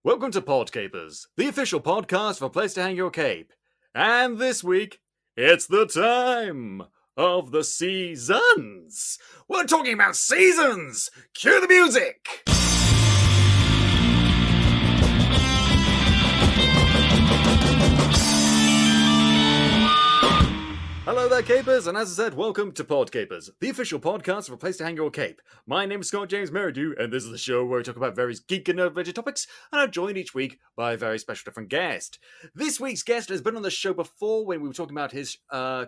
Welcome to Podcapers, the official podcast for a place to hang your cape. And this week, it's the time of the seasons. We're talking about seasons! Cue the music! Hello there, Capers, and as I said, welcome to Podcapers, the official podcast for a place to hang your cape. My name is Scott James Merridew, and this is the show where we talk about various geek and nerd-related topics, and I'm joined each week by a very special different guest. This week's guest has been on the show before when we were talking about his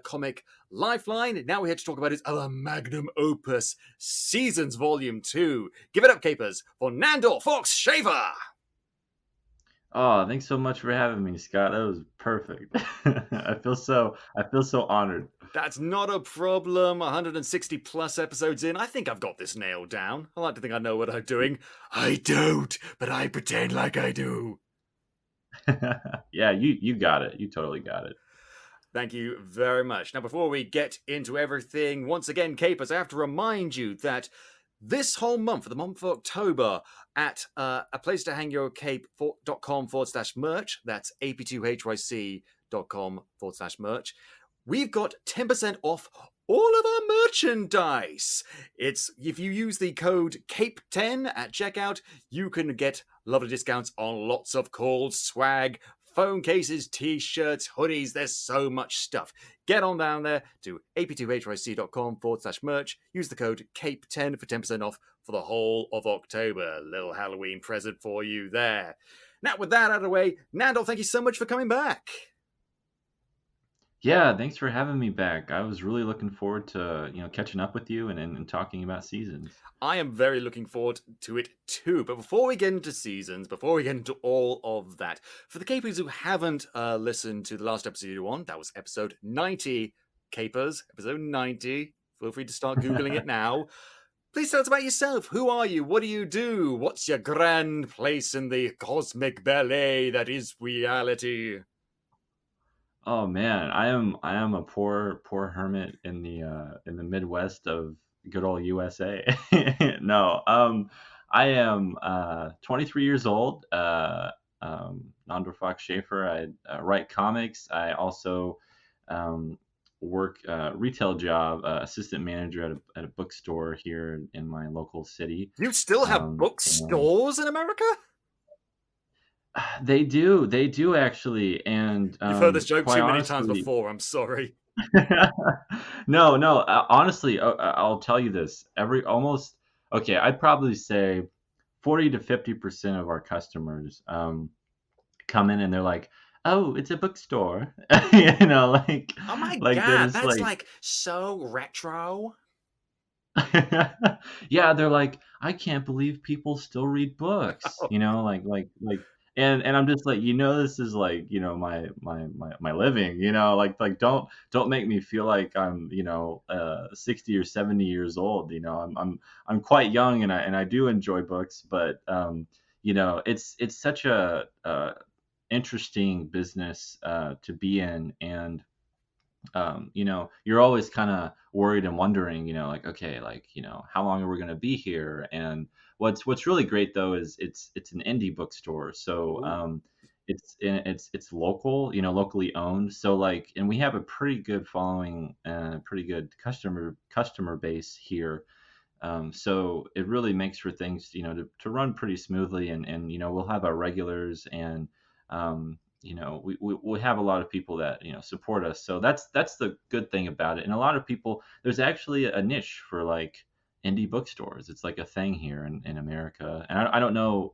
comic Lifeline. Now we're here to talk about his other magnum opus, Seasons Volume 2. Give it up, Capers, for Nandor Fox Shaffer! Oh, thanks so much for having me, Scott. That was perfect. I feel so honored. That's not a problem. 160 plus episodes in, I think I've got this nailed down. I like to think I know what I'm doing. I don't, but I pretend like I do. Yeah, you got it. You totally got it. Thank you very much. Now, before we get into everything, once again, Capers, I have to remind you that this whole month, for the month of October, at a place to hang your cape.com/merch, that's ap2hyc.com/merch, we've got 10% off all of our merchandise. It's if you use the code CAPE10 at checkout, you can get lovely discounts on lots of cool swag, phone cases, t-shirts, hoodies. There's so much stuff. Get on down there to ap2hyc.com/merch. Use the code CAPE10 for 10% off for the whole of October. Little Halloween present for you there. Now, with that out of the way, Nandor, thank you so much for coming back. Yeah, thanks for having me back. I was really looking forward to catching up with you and talking about seasons. I am very looking forward to it too. But before we get into seasons, before we get into all of that, for the Capers who haven't listened to the last episode you on, that was episode 90, Capers, episode 90. Feel free to start Googling it now. Please tell us about yourself. Who are you? What do you do? What's your grand place in the cosmic ballet that is reality? Oh man, I am a poor hermit in the Midwest of good old USA. No, I am 23 years old. Nandor Fox Shaffer. I write comics. I also work retail job, assistant manager at a bookstore here in my local city. You still have bookstores in America? They do actually, and You've heard this joke quite too many honestly, times before. I'm sorry. No. Honestly, I'll tell you this. I'd probably say 40 to 50% of our customers come in and they're like, "Oh, it's a bookstore," like, Oh my like god, there's that's like so retro. yeah, they're like, "I can't believe people still read books," Oh, and I'm just like, this is like, my living, like don't make me feel like I'm 60 or 70 years old. I'm quite young, and I do enjoy books, but it's such a interesting business to be in, and you're always kind of worried and wondering, like, okay, like, how long are we going to be here? And what's really great though is it's an indie bookstore, so ooh. it's local, locally owned. So like, and we have a pretty good following, pretty good customer base here. So it really makes for things, to run pretty smoothly, and we'll have our regulars, and we have a lot of people that support us. So that's the good thing about it. And a lot of people, there's actually a niche for like indie bookstores. It's like a thing here in America. And I don't know,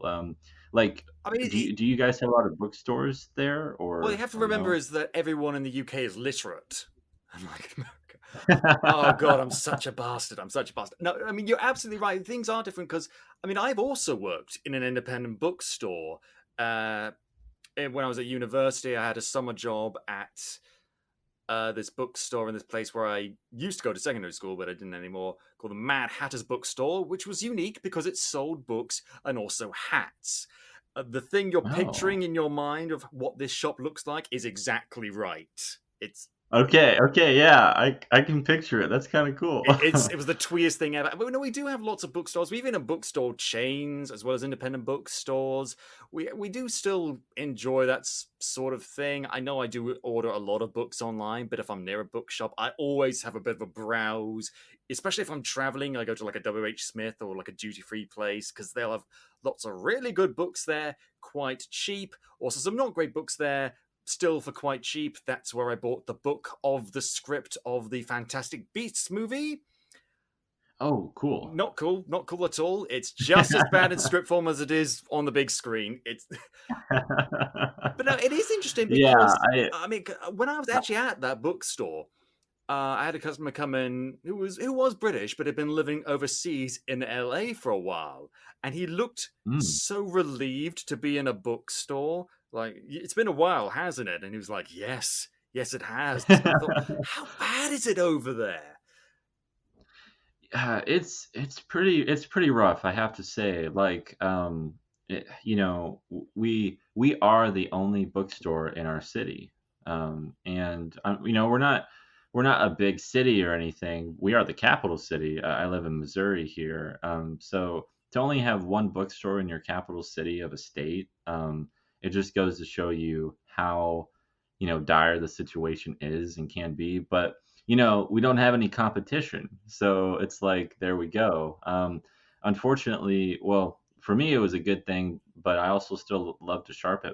like, I mean, do you guys have a lot of bookstores there, what you have to or remember no? is that everyone in the UK is literate. Unlike America. Oh god, I'm such a bastard. I'm such a bastard. No, I mean, you're absolutely right. Things are different because, I mean, I've also worked in an independent bookstore. When I was at university, I had a summer job at this bookstore in this place where I used to go to secondary school, but I didn't anymore, called the Mad Hatter's Bookstore, which was unique because it sold books and also hats. The thing you're Oh, picturing in your mind of what this shop looks like is exactly right. It's Okay, yeah, I can picture it. That's kind of cool. It was the tweest thing ever. But no, we do have lots of bookstores. We even have bookstore chains as well as independent bookstores. We do still enjoy that sort of thing. I know I do order a lot of books online, but if I'm near a bookshop, I always have a bit of a browse. Especially if I'm traveling, I go to like a WH Smith or like a duty free place because they'll have lots of really good books there, quite cheap. Also, some not great books there, still for quite cheap. That's where I bought the book of the script of the Fantastic Beasts movie. Oh, cool. Not cool, not cool at all. It's just as bad in script form as it is on the big screen. It's but no, it is interesting Yeah, because I I mean, when I was actually at that bookstore, I had a customer come in who was British but had been living overseas in LA for a while, and he looked mm. so relieved to be in a bookstore. Like it's been a while, hasn't it? And he was like, "Yes, yes, it has." And I thought, how bad is it over there? It's pretty rough, I have to say. Like, you know, we are the only bookstore in our city, and you know, we're not a big city or anything. We are the capital city. I live in Missouri here, so to only have one bookstore in your capital city of a state, it just goes to show you how, you know, dire the situation is and can be. But you know, we don't have any competition. So it's like, there we go. Unfortunately, well, for me, it was a good thing, but I also still love to shop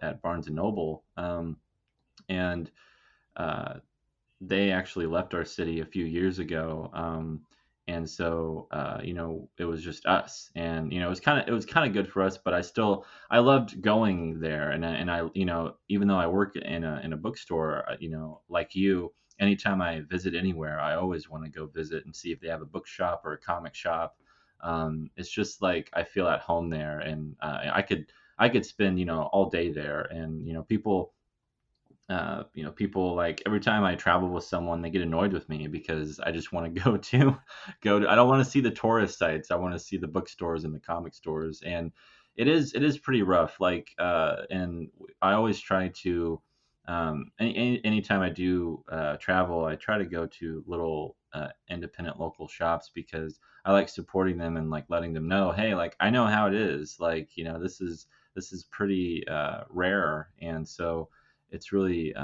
at Barnes and Noble. And uh, they actually left our city a few years ago. And so, you know, it was just us, and you know, it was kind of good for us. But I loved going there, and I, you know, even though I work in a bookstore, you know, like you, anytime I visit anywhere, I always want to go visit and see if they have a bookshop or a comic shop. It's just like I feel at home there, and I could spend, you know, all day there, and you know, people, like, every time I travel with someone, they get annoyed with me because I just want to go to. I don't want to see the tourist sites. I want to see the bookstores and the comic stores, and it is pretty rough. Like, and I always try to, anytime I do travel, I try to go to little independent local shops because I like supporting them and like letting them know, hey, like I know how it is. Like, you know, this is pretty rare, and so it's really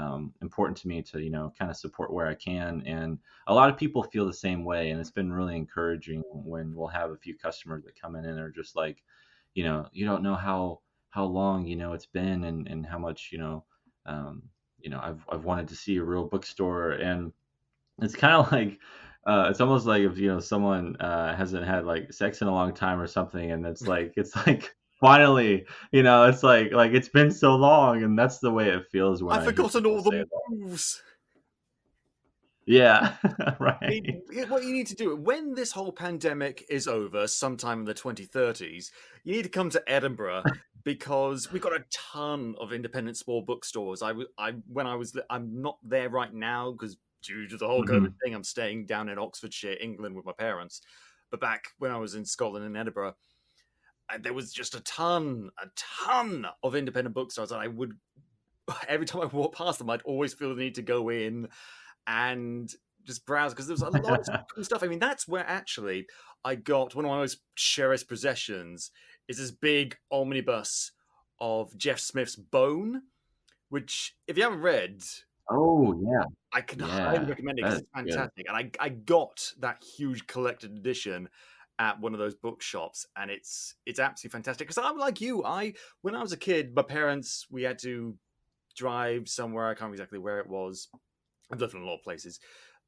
important to me to, you know, kind of support where I can. And a lot of people feel the same way, and it's been really encouraging when we'll have a few customers that come in and are just like, you know, you don't know how long, you know, it's been, and how much, um, you know, I've wanted to see a real bookstore. And it's kind of like, it's almost like if, you know, someone hasn't had like sex in a long time or something, and it's like finally, you know, it's like it's been so long, and that's the way it feels when I've I hear forgotten people all say the that. moves. Yeah, I mean, right. what you need to do when this whole pandemic is over, sometime in the 2030s, you need to come to Edinburgh because we've got a ton of independent small bookstores. I'm not there right now because due to the whole COVID Hmm. thing, I'm staying down in Oxfordshire, England, with my parents. But back when I was in Scotland and Edinburgh, there was just a ton of independent bookstores, and I would every time I walk past them, I'd always feel the need to go in and just browse because there's a lot of cool stuff. I mean, that's where actually I got one of my most cherished possessions is this big omnibus of Jeff Smith's Bone, which if you haven't read, Oh yeah, I can highly yeah, recommend it because that's it's good. fantastic. And I got that huge collected edition at one of those bookshops, and it's absolutely fantastic. Because I'm like you, I when I was a kid, my parents we had to drive somewhere. I can't remember exactly where it was. I've lived in a lot of places.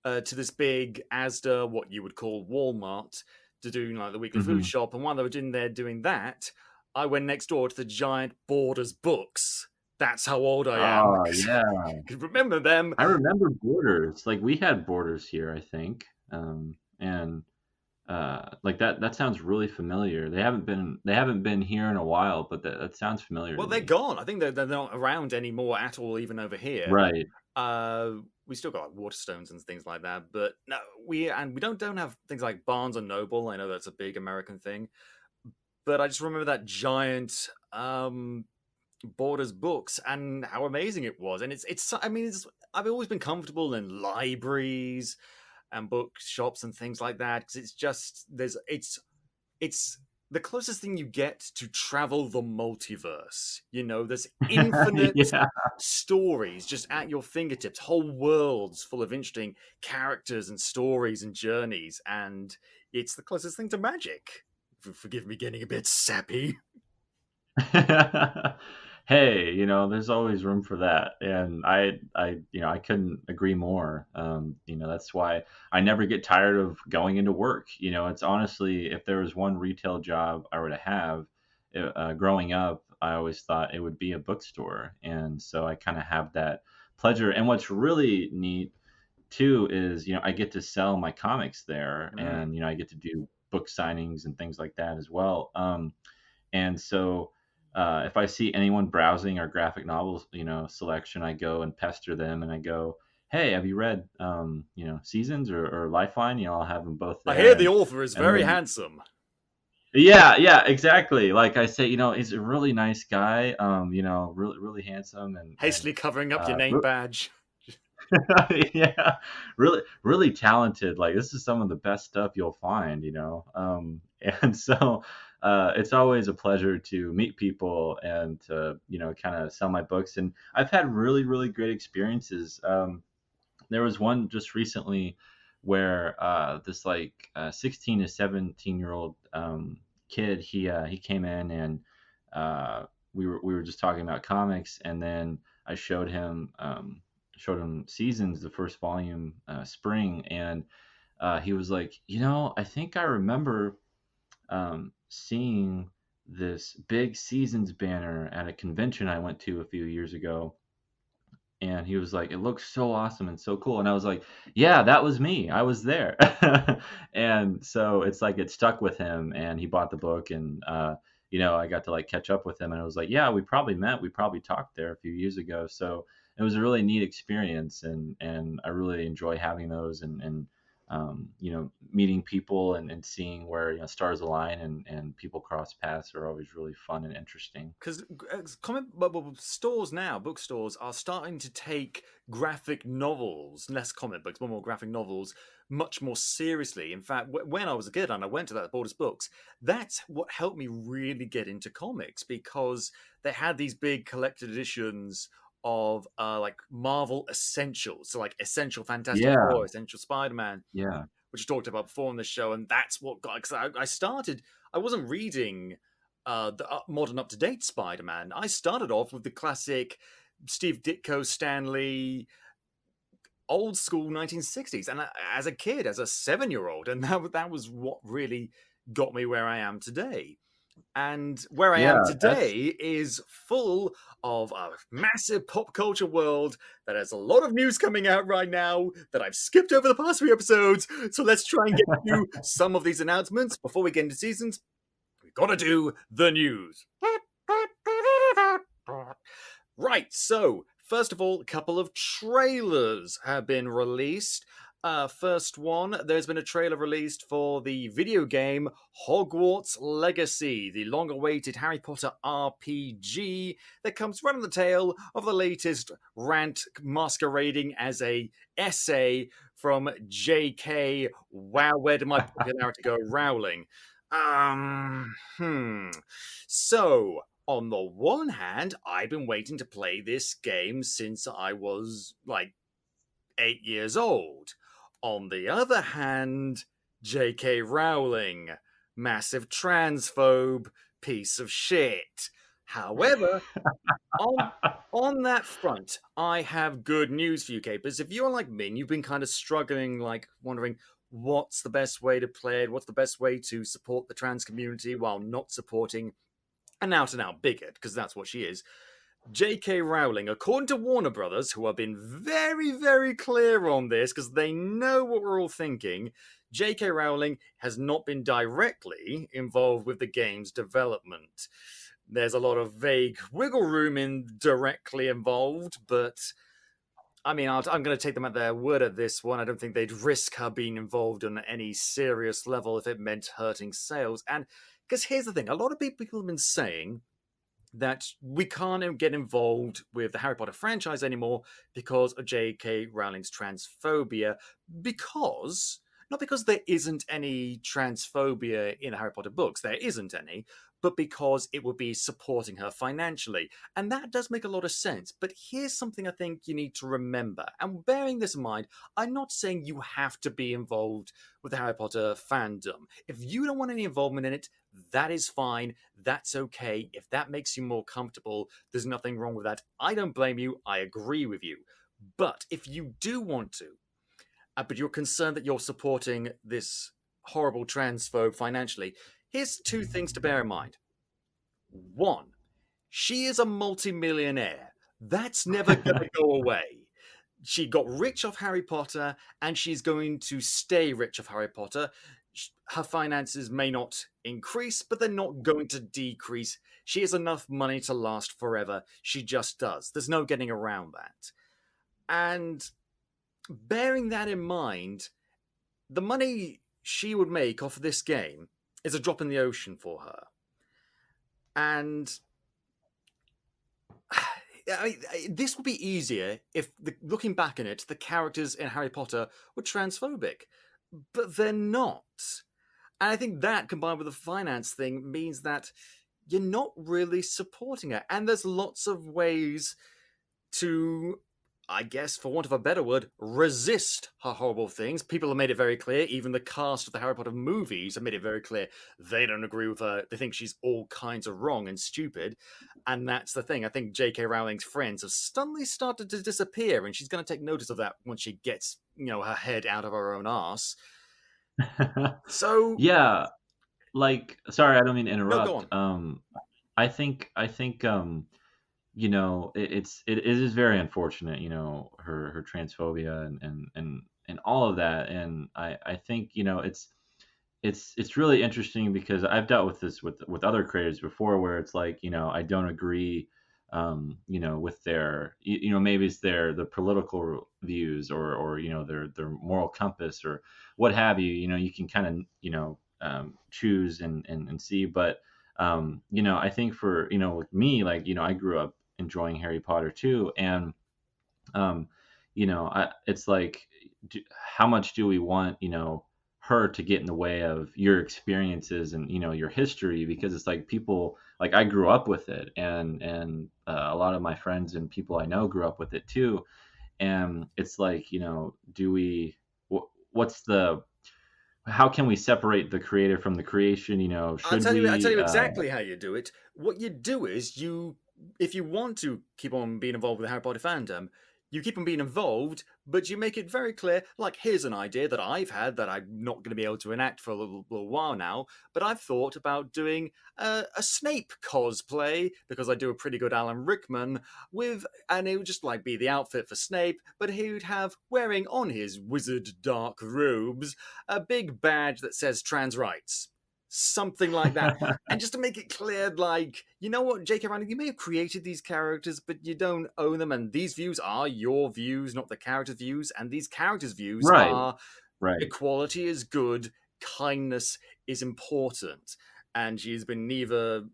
To this big Asda, what you would call Walmart, to do like the weekly food Hmm. shop. And while they were in there doing that, I went next door to the giant Borders books. That's how old I am. Oh yeah, Because remember them. I remember Borders. Like, we had Borders here, I think, and like that sounds really familiar. They haven't been here in a while, but that sounds familiar Well, to they're me. gone. I think they're not around anymore at all, even over here. Right. Uh, we still got like Waterstones and things like that, but no, we don't have things like Barnes and Noble. I know that's a big American thing, but I just remember that giant Borders Books and how amazing it was. And it's I mean, I've always been comfortable in libraries and bookshops and things like that because it's just it's the closest thing you get to travel the multiverse. You know, there's infinite Yeah. stories just at your fingertips, whole worlds full of interesting characters and stories and journeys, and it's the closest thing to magic. Forgive me getting a bit sappy. Hey, there's always room for that, and I couldn't agree more. That's why I never get tired of going into work. It's honestly, if there was one retail job I were to have, growing up, I always thought it would be a bookstore, and so I kind of have that pleasure. And what's really neat too is, I get to sell my comics there, and I get to do book signings and things like that as well. And so, if I see anyone browsing our graphic novels, selection, I go and pester them, and I go, "Hey, have you read, Seasons or Lifeline?" I'll have them both I there, hear and the author is and very then handsome. yeah, exactly. Like I say, he's a really nice guy, really really handsome, and Hastily covering up your uh, name badge. yeah, really, really talented. Like this is some of the best stuff you'll find, and so it's always a pleasure to meet people and to, kind of sell my books. And I've had really, really great experiences. There was one just recently where this like 16 to 17-year-old kid, he came in, and we were just talking about comics, and then I showed him Seasons, the first volume, spring, and he was like, I think I remember seeing this big Seasons banner at a convention I went to a few years ago. And he was like, it looks so awesome and so cool. And I was like, yeah, that was me. I was there. And so it's like it stuck with him, and he bought the book, and I got to like catch up with him, and I was like, yeah, we probably met, we probably talked there a few years ago. So it was a really neat experience, and I really enjoy having those, and meeting people, and seeing where stars align, and people cross paths are always really fun and interesting. Because stores now, bookstores are starting to take graphic novels, less comic books, but more graphic novels, much more seriously. In fact, when I was a kid and I went to that Borders Books, that's what helped me really get into comics, because they had these big collected editions of like Marvel Essentials, so like Essential Fantastic Yeah, Four, Essential Spider-Man, yeah. which I talked about before on the show, and that's what got. Because I started, I wasn't reading the modern, up to date Spider-Man. I started off with the classic Steve Ditko, Stan Lee, old school 1960s, and as a kid, as a 7-year-old, and that was what really got me where I am today. And where I am Yeah, that's today is full of a massive pop culture world that has a lot of news coming out right now that I've skipped over the past few episodes. So let's try and get to some of these announcements before we get into seasons. We've got to do the news. Right, so first of all, a couple of trailers have been released. First one, there's been a trailer released for the video game Hogwarts Legacy, the long awaited Harry Potter RPG that comes right on the tail of the latest rant masquerading as a essay from JK. Wow, where did my popularity go? Rowling. Um, hmm. So, on the one hand, I've been waiting to play this game since I was like 8 years old. On the other hand, J.K. Rowling, massive transphobe, piece of shit. However, on that front, I have good news for you, Capers. If you're like me and you've been kind of struggling, like wondering what's the best way to play it, what's the best way to support the trans community while not supporting an out and out bigot, because that's what she is. J.K. Rowling, according to Warner Brothers, who have been very, very clear on this because they know what we're all thinking, J.K. Rowling has not been directly involved with the game's development. There's a lot of vague wiggle room in directly involved, but I mean, I'm going to take them at their word at this one. I don't think they'd risk her being involved on any serious level if it meant hurting sales. And because here's the thing, a lot of people have been saying that we can't get involved with the Harry Potter franchise anymore because of J.K. Rowling's transphobia, because not because there isn't any transphobia in the Harry Potter books, there isn't any, but because it would be supporting her financially. And that does make a lot of sense. But here's something I think you need to remember. And bearing this in mind, I'm not saying you have to be involved with the Harry Potter fandom. If you don't want any involvement in it, that is fine. That's okay. If that makes you more comfortable, there's nothing wrong with that. I don't blame you. I agree with you. But if you do want to, but you're concerned that you're supporting this horrible transphobe financially, here's two things to bear in mind. One, she is a multimillionaire. That's never going to go away. She got rich off Harry Potter, and she's going to stay rich off Harry Potter. Her finances may not increase, but they're not going to decrease. She has enough money to last forever. She just does. There's no getting around that. And bearing that in mind, the money she would make off of this game is a drop in the ocean for her. And I mean, this would be easier if, looking back on it, the characters in Harry Potter were transphobic. But they're not. And I think that, combined with the finance thing, means that you're not really supporting her. And there's lots of ways to, I guess, for want of a better word, resist her horrible things. People have made it very clear, even the cast of the Harry Potter movies have made it very clear they don't agree with her. They think she's all kinds of wrong and stupid. And that's the thing. I think J.K. Rowling's friends have suddenly started to disappear, and she's going to take notice of that once she gets, her head out of her own arse. So yeah, like, sorry, I don't mean to no, go interrupt. on. I think it is very unfortunate, her transphobia and all of that. And I think, it's really interesting because I've dealt with this with other creators before, where it's like, I don't agree, with their, maybe it's the political views, or their moral compass, or what have you. You can kind of, choose and see. But I think for, with me, like, I grew up enjoying Harry Potter too. And it's like, how much do we want, her to get in the way of your experiences and, your history? Because it's like, people, like, I grew up with it, and a lot of my friends and people I know grew up with it too. And it's like, do we, what's the, how can we separate the creator from the creation? Should I'll tell we? you exactly how you do it. What you do is if you want to keep on being involved with the Harry Potter fandom, you keep on being involved, but you make it very clear, like, here's an idea that I've had that I'm not going to be able to enact for a little while now, but I've thought about doing a Snape cosplay, because I do a pretty good Alan Rickman, and it would just, like, be the outfit for Snape, but he would have, wearing on his wizard dark robes, a big badge that says trans rights. Something like that. And just to make it clear, like, you know what, J.K. Rowling, you may have created these characters, but you don't own them, and these views are your views, not the characters' views, and these characters' views Right. are Right. equality is good, kindness is important, and she's been neither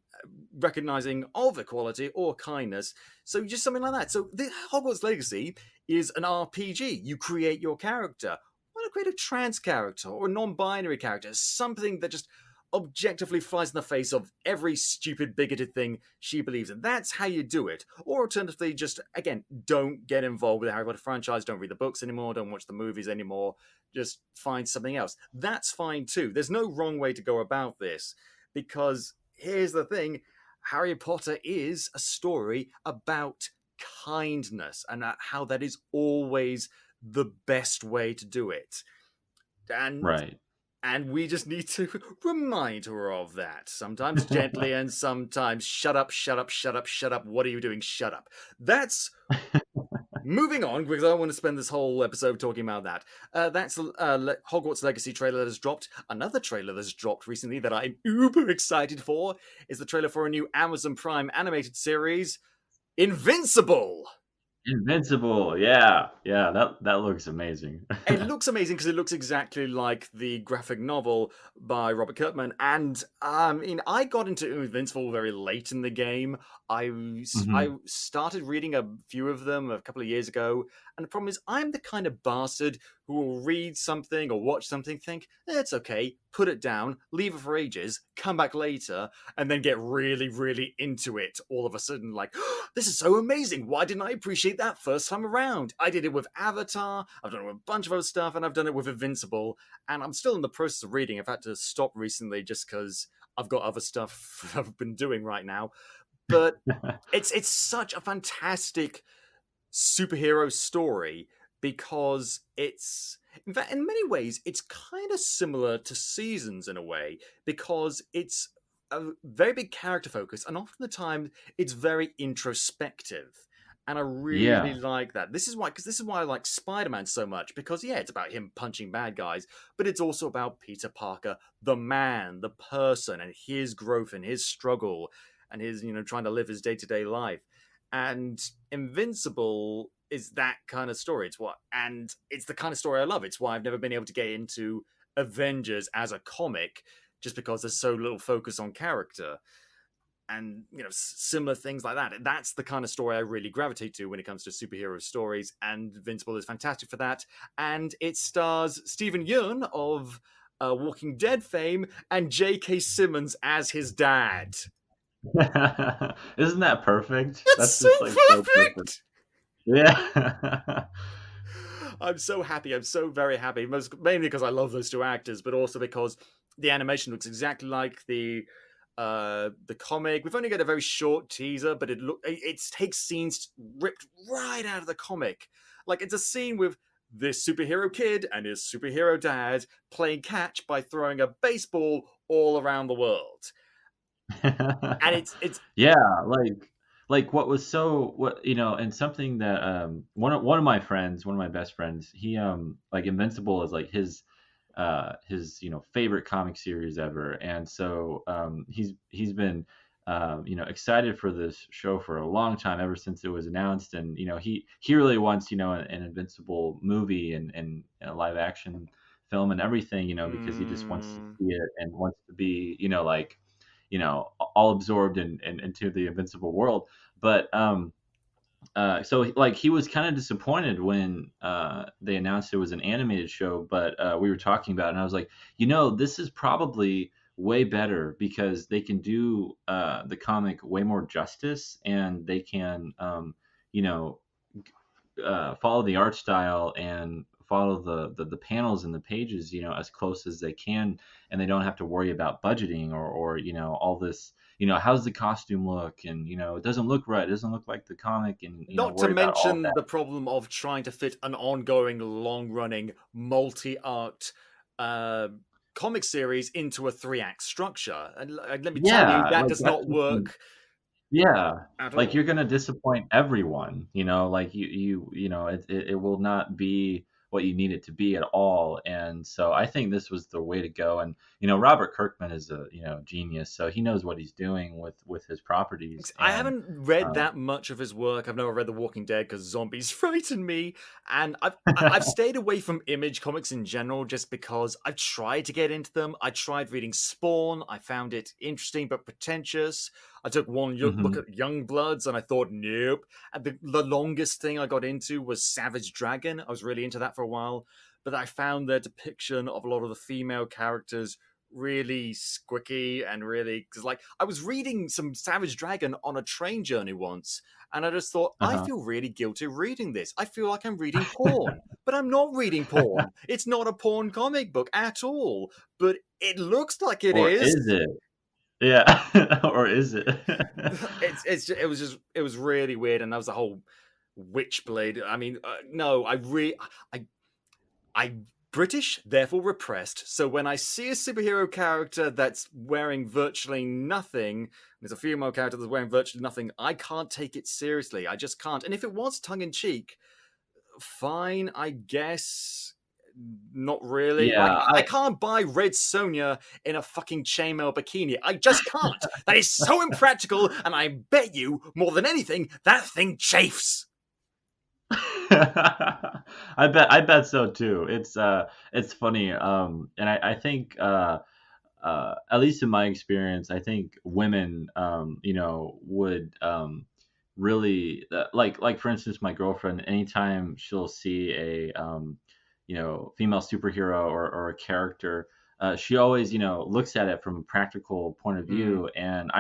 recognizing of equality or kindness. So just something like that. So the Hogwarts Legacy is an RPG. You create your character. Why not create a trans character or a non-binary character? Something that just objectively flies in the face of every stupid, bigoted thing she believes in. That's how you do it. Or alternatively, just, again, don't get involved with the Harry Potter franchise, don't read the books anymore, don't watch the movies anymore, just find something else. That's fine too. There's no wrong way to go about this, because here's the thing, Harry Potter is a story about kindness, and how that is always the best way to do it. And we just need to remind her of that. Sometimes gently and sometimes shut up, shut up, shut up, shut up. What are you doing? Shut up. That's moving on, because I don't want to spend this whole episode talking about that. That's Hogwarts Legacy trailer that has dropped. Another trailer that's dropped recently that I'm uber excited for is the trailer for a new Amazon Prime animated series, Invincible. Invincible. Yeah, yeah. That looks amazing. It looks amazing because it looks exactly like the graphic novel by Robert Kirkman. And I mean, I got into Invincible very late in the game. I Hmm. started reading a few of them a couple of years ago. And the problem is, I'm the kind of bastard who will read something or watch something, think, it's okay, put it down, leave it for ages, come back later, and then get really, really into it all of a sudden. Like, oh, this is so amazing. Why didn't I appreciate that first time around? I did it with Avatar, I've done it with a bunch of other stuff, and I've done it with Invincible. And I'm still in the process of reading. I've had to stop recently just because I've got other stuff I've been doing right now. But it's such a fantastic superhero story because it's, in fact, in many ways it's kind of similar to Seasons in a way, because it's a very big character focus and often the time it's very introspective, and I really Yeah. like that. This is why I like Spider-Man so much, because yeah, it's about him punching bad guys, but it's also about Peter Parker, the man, the person, and his growth and his struggle and his, trying to live his day-to-day life. And Invincible is that kind of story. And it's the kind of story I love. It's why I've never been able to get into Avengers as a comic, just because there's so little focus on character and similar things like that. That's the kind of story I really gravitate to when it comes to superhero stories, and Invincible is fantastic for that. And it stars Stephen Yeun of Walking Dead fame and J.K. Simmons as his dad. Isn't that perfect? That's That's so just like so perfect. perfect. Yeah. I'm so happy. I'm so very happy. Mainly because I love those two actors, but also because the animation looks exactly like the comic. We've only got a very short teaser, but it takes scenes ripped right out of the comic. Like it's a scene with this superhero kid and his superhero dad playing catch by throwing a baseball all around the world. And it's Yeah, like what was so what and something that one of my friends, one of my best friends, he like Invincible is like his favorite comic series ever. And so he's been excited for this show for a long time, ever since it was announced. And he really wants an Invincible movie and a live action film and everything, because he just wants to mm, see it and wants to be like all absorbed into the Invincible world. But so like he was kind of disappointed when they announced it was an animated show. But we were talking about it, and I was like, this is probably way better because they can do the comic way more justice, and they can you know follow the art style and follow the panels and the pages as close as they can, and they don't have to worry about budgeting or all this, how's the costume look, and it doesn't look right, it doesn't look like the comic, and not to worry about all of mention that. the problem of trying to fit an ongoing, long-running, multi-arc uh, comic series into a three-act structure. And let me tell you, Yeah, that like does that's not the thing. work Yeah, at like all. you're gonna disappoint everyone, like it will not be what you need it to be at all. And so I think this was the way to go. And Robert Kirkman is a genius, so he knows what he's doing with his properties. I And haven't read um, that much of his work. I've never read The Walking Dead because zombies frighten me, and I've stayed away from Image comics in general just because I've tried to get into them. I tried reading Spawn. I found it interesting but pretentious. I took one look mhm, at Young Bloods and I thought, nope. And the longest thing I got into was Savage Dragon. I was really into that for a while, but I found their depiction of a lot of the female characters really squicky and really, because like I was reading some Savage Dragon on a train journey once, and I just thought, I uh-huh. feel really guilty reading this. I feel like I'm reading porn, but I'm not reading porn. It's not a porn comic book at all, but it looks like it Or is. is it? Yeah, or is it? It was really weird, and that was the whole Witchblade. I mean, no, I'm British, therefore repressed. So when I see a superhero character that's wearing virtually nothing, there's a female character that's wearing virtually nothing, I can't take it seriously. I just can't. And if it was tongue in cheek, fine, I guess. Not really. Like Yeah, I can't buy Red Sonia in a fucking chainmail bikini. I just can't. That is so impractical, and I bet you more than anything that thing chafes. I bet so too. It's funny. And I think at least in my experience, I think women, would really like for instance, my girlfriend. Anytime she'll see a female superhero or a character, she always looks at it from a practical point of Mm. view, and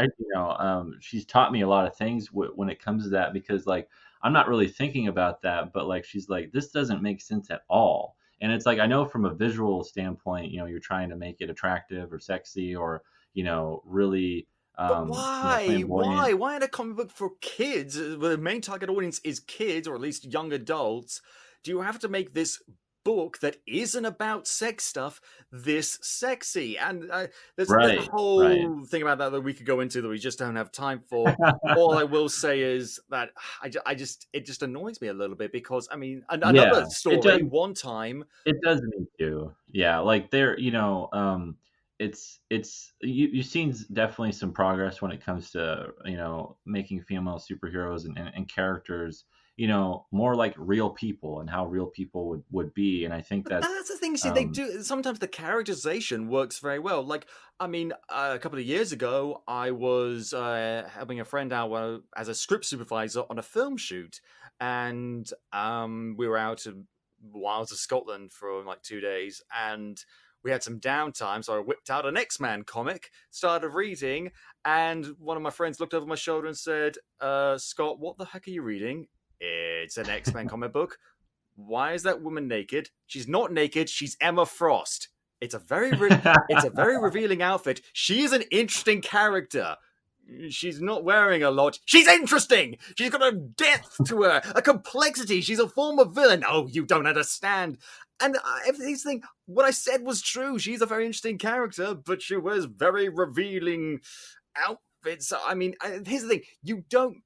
she's taught me a lot of things when it comes to that because like I'm not really thinking about that, but like she's like this doesn't make sense at all. And it's like I know from a visual standpoint, you're trying to make it attractive or sexy or, really, But why? flamboyant. Why in a comic book for kids, where the main target audience is kids or at least young adults, do you have to make this book that isn't about sex stuff this sexy? And there's a Right, right. whole thing about that that we could go into that we just don't have time for. All I will say is that I just it just annoys me a little bit because I mean another Yeah, it does. story one time. It does me too. Yeah, like there, you've seen definitely some progress when it comes to making female superheroes and characters, more like real people and how real people would be. And I think But that's that's the thing. See, they um, do. Sometimes the characterization works very well. Like, I mean, a couple of years ago, I was helping a friend out as a script supervisor on a film shoot, and we were out in wilds of Scotland for like 2 days, and we had some downtime. So I whipped out an X-Man comic, started reading, and one of my friends looked over my shoulder and said, "Scott, what the heck are you reading?" It's an X-Men comic book. Why is that woman naked? She's not naked. She's Emma Frost. It's a very revealing outfit. She is an interesting character. She's not wearing a lot. She's interesting. She's got a depth to her, a complexity. She's a former villain. Oh, you don't understand. And everything's thing, what I said was true. She's a very interesting character, but she wears very revealing outfits. I mean, here's the thing: you don't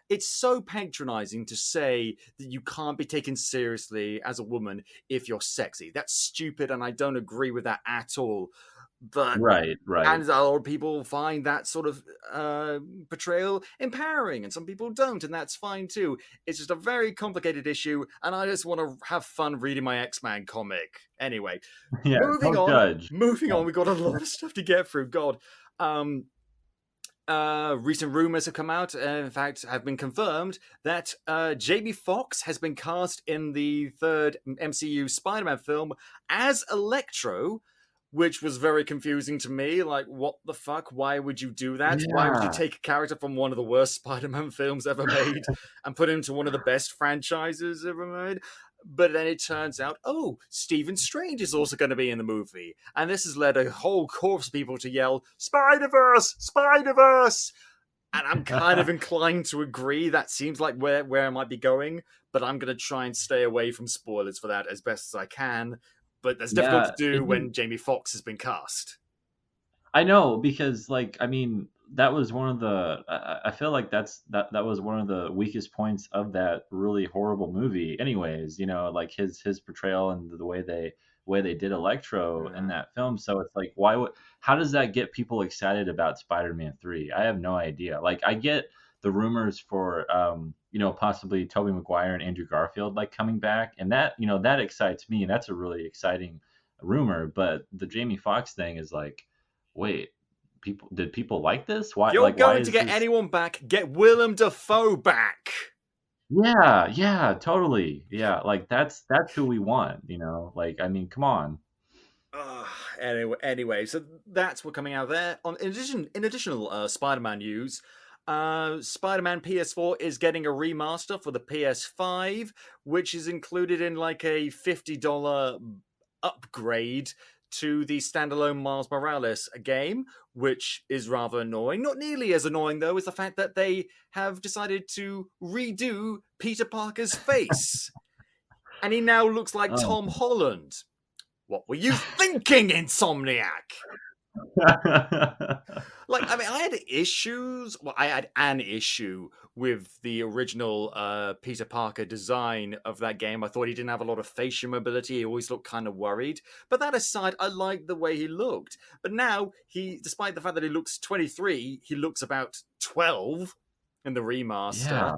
it's so patronizing to say that you can't be taken seriously as a woman if you're sexy. That's stupid, and I don't agree with that at all. But right, right. and a lot of people find that sort of portrayal empowering, and some people don't, and that's fine too. It's just a very complicated issue, and I just want to have fun reading my X-Man comic. Anyway, Yeah, moving don't on. judge. Moving Yeah. on. We've got a lot of stuff to get through. God. Recent rumors have come out, in fact, have been confirmed that Jamie Foxx has been cast in the third MCU Spider-Man film as Electro, which was very confusing to me. Like, what the fuck? Why would you do that? Why would you Yeah. take a character from one of the worst Spider-Man films ever made and put him into one of the best franchises ever made? But then it turns out, oh, Stephen Strange is also going to be in the movie. And this has led a whole chorus of people to yell, Spider-Verse! Spider-Verse! And I'm kind of inclined to agree. That seems like where I might be going. But I'm going to try and stay away from spoilers for that as best as I can. But that's difficult to Yeah, do when Jamie Foxx has been cast. I know because like I mean that was one of the I feel like that was one of the weakest points of that really horrible movie anyways, like his portrayal and the way they did Electro in Yeah. that film. So it's like how does that get people excited about Spider-Man 3? I have no idea. Like I get the rumors for possibly Tobey Maguire and Andrew Garfield like coming back, and that excites me. That's a really exciting rumor, but the Jamie Foxx thing is like, wait, people like this? If you're Why going to is get this? anyone back, get Willem Dafoe back. Yeah, yeah, totally. Yeah, like that's who we want, Like I mean, come on. Uh, anyway, so that's what coming out there. In additional Spider-Man news, Spider-Man PS4 is getting a remaster for the PS5, which is included in like a $50 upgrade to the standalone Miles Morales game, which is rather annoying. Not nearly as annoying though as the fact that they have decided to redo Peter Parker's face, and he now looks like Oh. Tom Holland. What were you thinking, Insomniac? Like, I mean, I had issues. Well, I had an issue with the original Peter Parker design of that game. I thought he didn't have a lot of facial mobility. He always looked kind of worried. But that aside, I liked the way he looked. But now, despite the fact that he looks 23, he looks about 12 in the Yeah. remaster.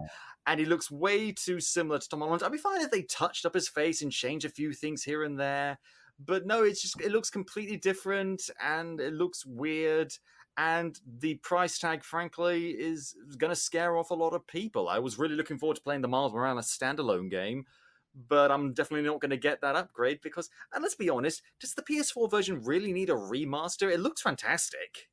and he looks way too similar to Tom Holland. I'd be fine if they touched up his face and changed a few things here and there, but no, it looks completely different, and it looks weird, and the price tag, frankly, is going to scare off a lot of people. I was really looking forward to playing the Miles Morales standalone game, but I'm definitely not going to get that upgrade because, and let's be honest, does the PS4 version really need a remaster? It looks fantastic.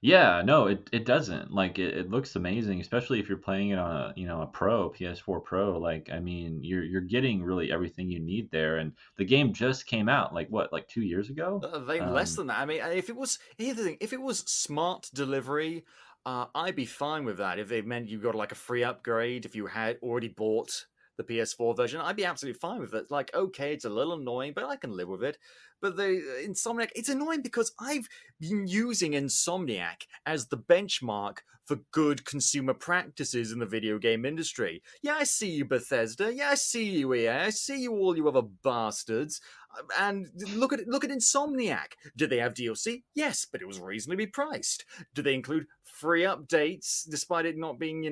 Yeah, no, it doesn't. Like it looks amazing, especially if you're playing it on a a Pro, PS4 Pro. Like I mean, you're getting really everything you need there, and the game just came out like what, like 2 years ago? They less than that. I mean, if it was, here's the thing: if it was smart delivery, I'd be fine with that. If they meant you got like a free upgrade, if you had already bought the PS4 version, I'd be absolutely fine with it. Like, okay, it's a little annoying, but I can live with it. But the Insomniac, it's annoying because I've been using Insomniac as the benchmark for good consumer practices in the video game industry. Yeah, I see you, Bethesda. Yeah, I see you, EA. I see you, all you other bastards. And look at Insomniac. Did they have DLC? Yes, but it was reasonably priced. Did they include free updates despite it not being,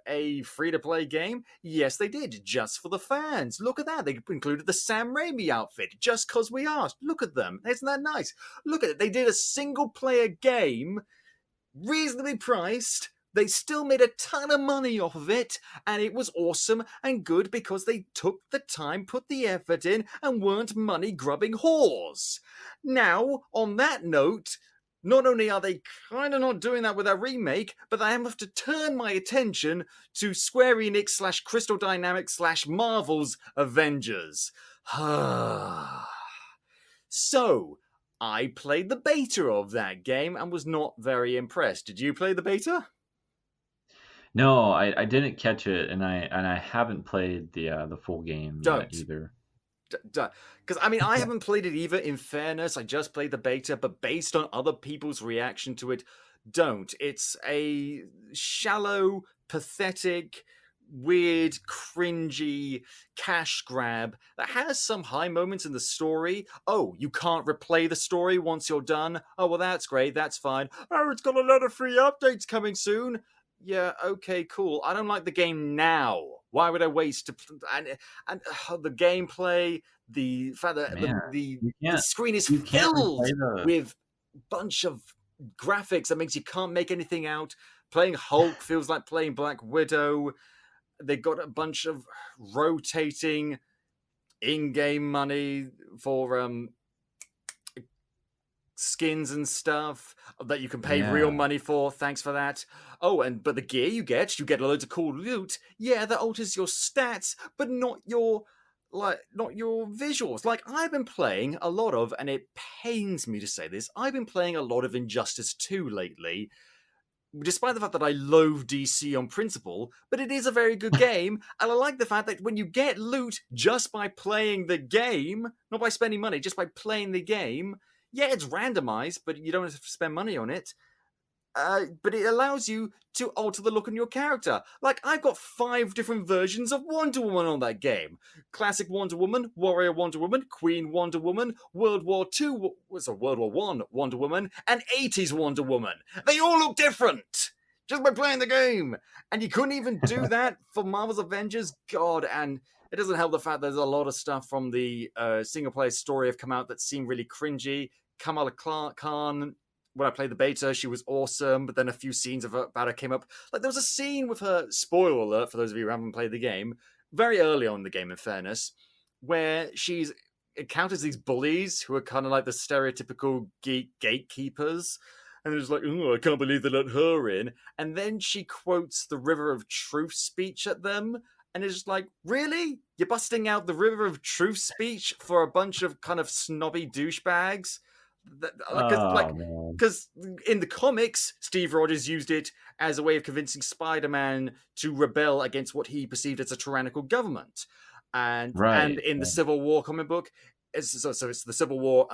a free-to-play game? Yes, they did, just for the fans. Look at that. They included the Sam Raimi outfit just because we asked. Look at them. Isn't that nice? Look at it. They did a single-player game, reasonably priced. They still made a ton of money off of it, and it was awesome and good because they took the time, put the effort in, and weren't money-grubbing whores. Now, on that note, not only are they kind of not doing that with a remake, but I have to turn my attention to Square Enix / Crystal Dynamics / Marvel's Avengers. So, I played the beta of that game and was not very impressed. Did you play the beta? No, I didn't catch it, and I haven't played the full game yet Don't. either. Because, I mean, I haven't played it either, in fairness. I just played the beta, but based on other people's reaction to it, don't. It's a shallow, pathetic, weird, cringy cash grab that has some high moments in the story. Oh, you can't replay the story once you're done? Oh, well, that's great. That's fine. Oh, it's got a lot of free updates coming soon. Yeah, okay, cool. I don't like the game now. Why would I waste the gameplay, the fact that Man, you the can't screen is you can't filled replay the with bunch of graphics that makes you can't make anything out. Playing Hulk feels like playing Black Widow. They got a bunch of rotating in-game money for skins and stuff that you can pay real yeah. money for. Thanks for that. Oh, but the gear you get loads of cool loot. Yeah, that alters your stats, but not your visuals. Like, I've been playing a lot of, and it pains me to say this, I've been playing a lot of Injustice 2 lately. Despite the fact that I loathe DC on principle, but it is a very good game, and I like the fact that when you get loot just by playing the game, not by spending money, just by playing the game, yeah, it's randomized, but you don't have to spend money on it. But it allows you to alter the look on your character. Like, I've got 5 different versions of Wonder Woman on that game. Classic Wonder Woman, Warrior Wonder Woman, Queen Wonder Woman, World War II, World War One Wonder Woman, and 80s Wonder Woman. They all look different! Just by playing the game! And you couldn't even do that for Marvel's Avengers? God, and it doesn't help the fact that there's a lot of stuff from the single-player story have come out that seem really cringy. Kamala Khan, when I played the beta, she was awesome, but then a few scenes about her came up. Like, there was a scene with her, spoiler alert for those of you who haven't played the game, very early on in the game, in fairness, where she encounters these bullies who are kind of like the stereotypical geek gatekeepers. And it's like, oh, I can't believe they let her in. And then she quotes the River of Truth speech at them. And it's just like, really? You're busting out the River of Truth speech for a bunch of kind of snobby douchebags? Oh man. Because in the comics, Steve Rogers used it as a way of convincing Spider-Man to rebel against what he perceived as a tyrannical government. And Right. in the Yeah. Civil War comic book, so it's the Civil War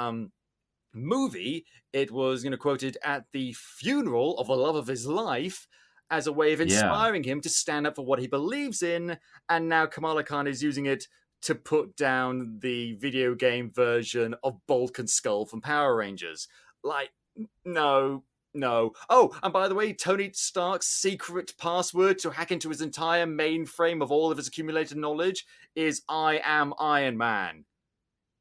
movie, it was quoted at the funeral of the love of his life as a way of Yeah. inspiring him to stand up for what he believes in. And now Kamala Khan is using it to put down the video game version of Bulk and Skull from Power Rangers. Like, no, No. Oh, and by the way, Tony Stark's secret password to hack into his entire mainframe of all of his accumulated knowledge is "I am Iron Man."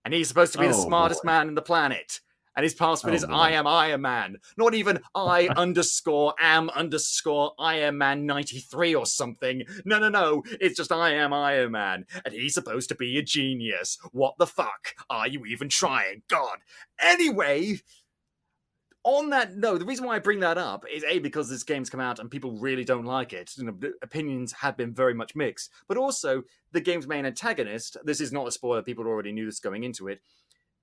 And he's supposed to be the Oh boy. smartest man in the planet. And his password Oh is "I boy. am Iron Man." Not even "I underscore am underscore Iron Man 93 or something. No, no, no. It's just "I am Iron Man." And he's supposed to be a genius. What the fuck are you even trying? God. Anyway, on that note, the reason why I bring that up is A, because this game's come out and people really don't like it. You know, the opinions have been very much mixed. But also, the game's main antagonist, this is not a spoiler, people already knew this going into it,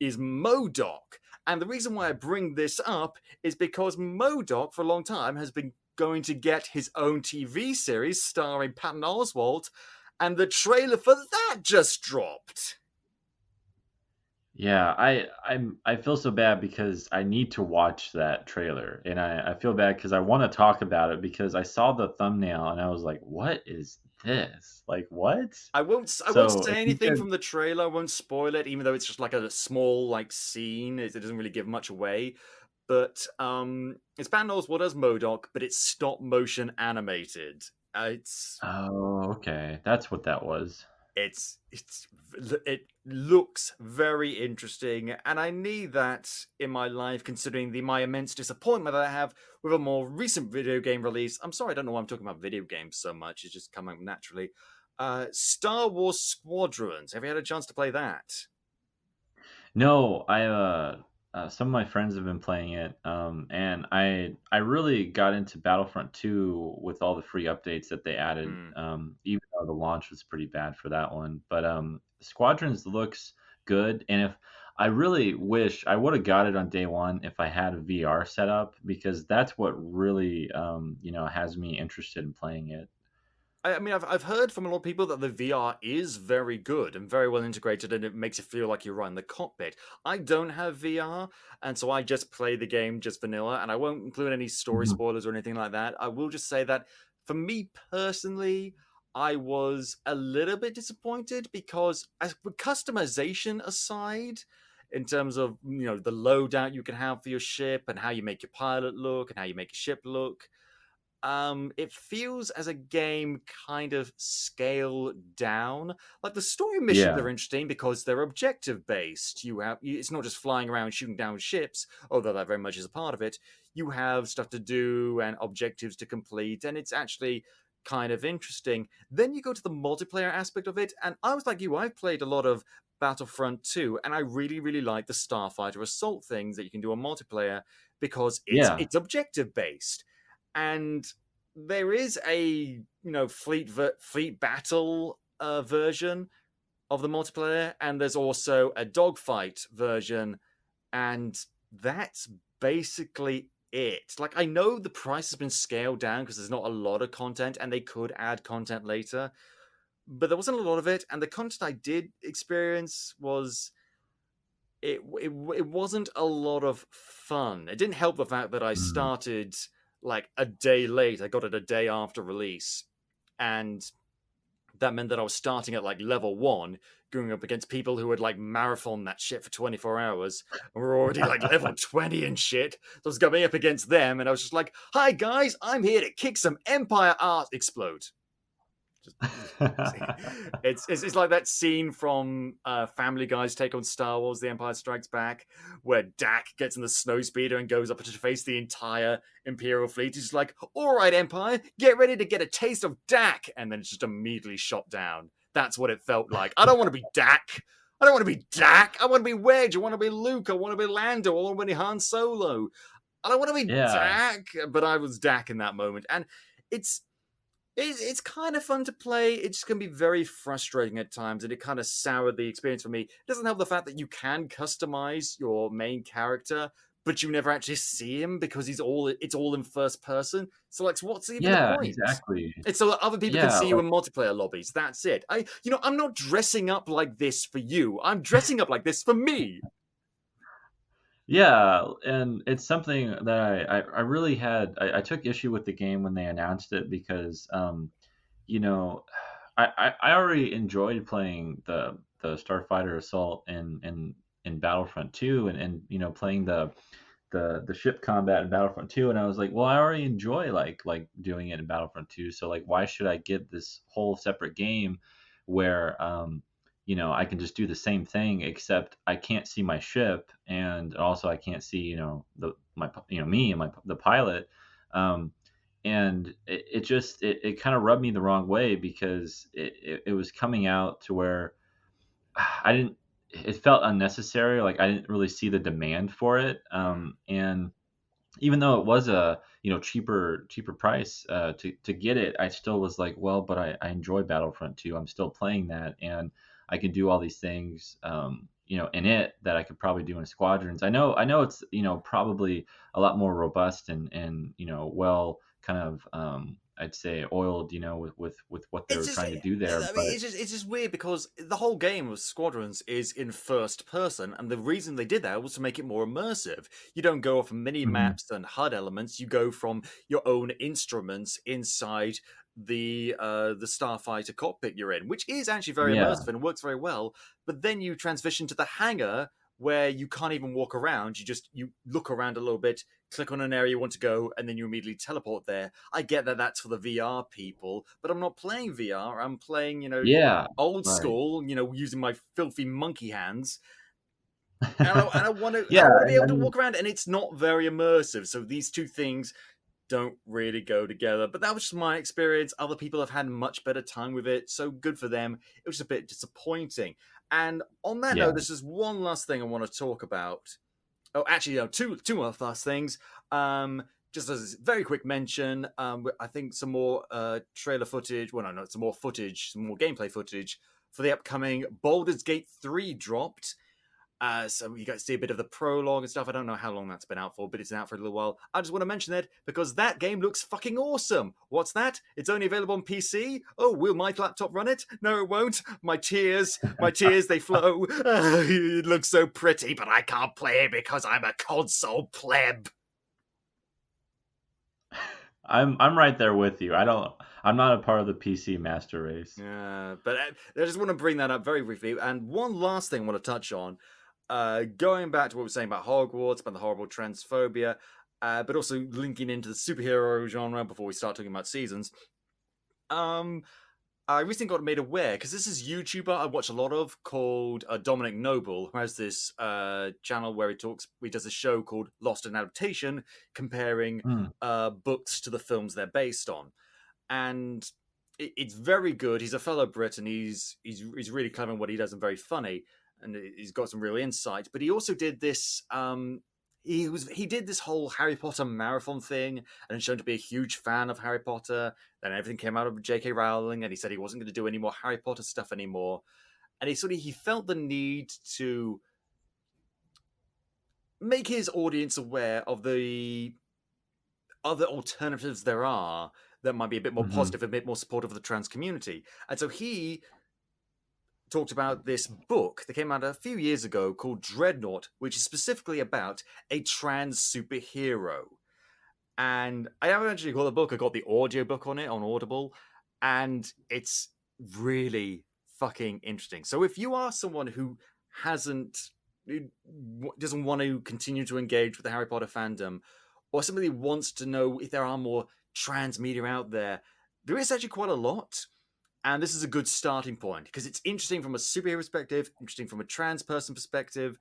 is MODOK. And the reason why I bring this up is because MODOK, for a long time, has been going to get his own TV series starring Patton Oswalt, and the trailer for that just dropped. Yeah, I feel so bad because I need to watch that trailer, and I feel bad because I want to talk about it because I saw the thumbnail and I was like, "What is this? Like what?" I won't So if say you anything could, from the trailer. I won't spoil it, even though it's just like a small like scene. It doesn't really give much away. But it's Patton Oswalt as MODOK, but it's stop motion animated. It's oh, okay, that's what that was. it's it's it looks very interesting, and I need that in my life, considering my immense disappointment that I have with a more recent video game release. I'm sorry, I don't know why I'm talking about video games so much. It's just coming naturally. Star Wars Squadrons. Have you had a chance to play that? No, some of my friends have been playing it, and I really got into Battlefront 2 with all the free updates that they added, Hmm. even though the launch was pretty bad for that one. But Squadrons looks good, and if I really wish I would have got it on day one if I had a VR setup because that's what really has me interested in playing it. I mean, I've heard from a lot of people that the VR is very good and very well integrated, and it makes it feel like you're right in the cockpit. I don't have VR, and so I just play the game just vanilla, and I won't include any story Mhm. spoilers or anything like that. I will just say that for me personally, I was a little bit disappointed because, as with customization aside, in terms of the loadout you can have for your ship and how you make your pilot look and how you make your ship look, it feels as a game kind of scaled down. Like the story missions Yeah, are interesting because they're objective based. It's not just flying around shooting down ships, although that very much is a part of it. You have stuff to do and objectives to complete, and it's actually kind of interesting. Then you go to the multiplayer aspect of it, and I was like you, I've played a lot of Battlefront 2, and I really, really like the Starfighter assault things that you can do on multiplayer because it's yeah, it's objective based, and there is a fleet battle version of the multiplayer, and there's also a dogfight version, and that's basically it. Like, I know the price has been scaled down because there's not a lot of content, and they could add content later, but there wasn't a lot of it, and the content I did experience was it wasn't a lot of fun. It didn't help the fact that I mm, started like a day late. I got it a day after release, and that meant that I was starting at like level one, going up against people who had like marathon that shit for 24 hours and were already like level 20 and shit. So I was going up against them, and I was just like, "Hi guys, I'm here to kick some Empire art explode." Just, it's like that scene from Family Guy's take on Star Wars: The Empire Strikes Back, where Dak gets in the snowspeeder and goes up to face the entire Imperial fleet. He's like, "All right, Empire, get ready to get a taste of Dak," and then it's just immediately shot down. That's what it felt like. I don't want to be Dak. I don't want to be Dak. I want to be Wedge. I want to be Luke. I want to be Lando. I want to be Han Solo. I don't want to be yeah, Dak, but I was Dak in that moment, and it's it's kind of fun to play. It just can be very frustrating at times, and it kind of soured the experience for me. It doesn't help the fact that you can customize your main character, but you never actually see him because it's all in first person. So, like, so what's even the yeah, point? exactly. It's so that other people can Yeah, see you in multiplayer lobbies. That's it. I'm not dressing up like this for you. I'm dressing up like this for me. yeah, and it's something that I really I took issue with the game when they announced it because you know I already enjoyed playing the Starfighter Assault in Battlefront 2 and playing the ship combat in Battlefront 2, and I was like, well, I already enjoy like doing it in Battlefront 2, so like why should I get this whole separate game where I can just do the same thing except I can't see my ship, and also I can't see me and the pilot. Um, and it kind of rubbed me the wrong way because it was coming out to where I didn't it felt unnecessary. Like I didn't really see the demand for it. And even though it was a cheaper price to get it, I still was like, well, but I enjoy Battlefront 2. I'm still playing that, and I can do all these things, in it that I could probably do in Squadrons. I know it's probably a lot more robust and well kind of I'd say oiled, with what they It's were just, trying to do there, I mean, but it's just weird because the whole game of Squadrons is in first person, and the reason they did that was to make it more immersive. You don't go off mini Mhm. maps and HUD elements; you go from your own instruments inside the starfighter cockpit you're in, which is actually very Yeah, immersive and works very well. But then you transition to the hangar where you can't even walk around. You look around a little bit, click on an area you want to go, and then you immediately teleport there. I get that that's for the VR people, but I'm not playing VR. I'm playing, yeah, old right. school, using my filthy monkey hands. And I want to, Yeah, I want to be able to and walk around, and it's not very immersive. So these two things don't really go together. But that was just my experience. Other people have had much better time with it, so good for them. It was a bit disappointing. And on that yeah. note, there's just one last thing I want to talk about. Oh, actually, no, two more last things. Just as a very quick mention, I think some more trailer footage. Well, no, not some more footage, some more gameplay footage for the upcoming Baldur's Gate 3 dropped. So you got to see a bit of the prologue and stuff. I don't know how long that's been out for, but it's out for a little while. I just want to mention that because that game looks fucking awesome. What's that? It's only available on PC. Oh, will my laptop run it? No, it won't. My tears, they flow. It looks so pretty, but I can't play it because I'm a console pleb. I'm right there with you. I'm not a part of the PC master race. Yeah, but I just want to bring that up very briefly. And one last thing I want to touch on, going back to what we were saying about Hogwarts, about the horrible transphobia, but also linking into the superhero genre before we start talking about seasons. Um, I recently got made aware because this is YouTuber I watch a lot of called Dominic Noble, who has this channel where he does a show called Lost in Adaptation, comparing Mm, books to the films they're based on, and it's very good. He's a fellow Brit, and he's really clever in what he does and very funny, and he's got some real insight. But he also did this. He did this whole Harry Potter marathon thing, and shown to be a huge fan of Harry Potter. Then everything came out of J.K. Rowling, and he said he wasn't going to do any more Harry Potter stuff anymore. And he felt the need to make his audience aware of the other alternatives there are that might be a bit more mhm, positive, a bit more supportive of the trans community. And so he talked about this book that came out a few years ago called Dreadnought, which is specifically about a trans superhero. And I haven't actually got the book, I got the audiobook on it on Audible, and it's really fucking interesting. So if you are someone who hasn't who doesn't want to continue to engage with the Harry Potter fandom, or somebody wants to know if there are more trans media out there, there is actually quite a lot. And this is a good starting point because it's interesting from a superhero perspective, interesting from a trans person perspective,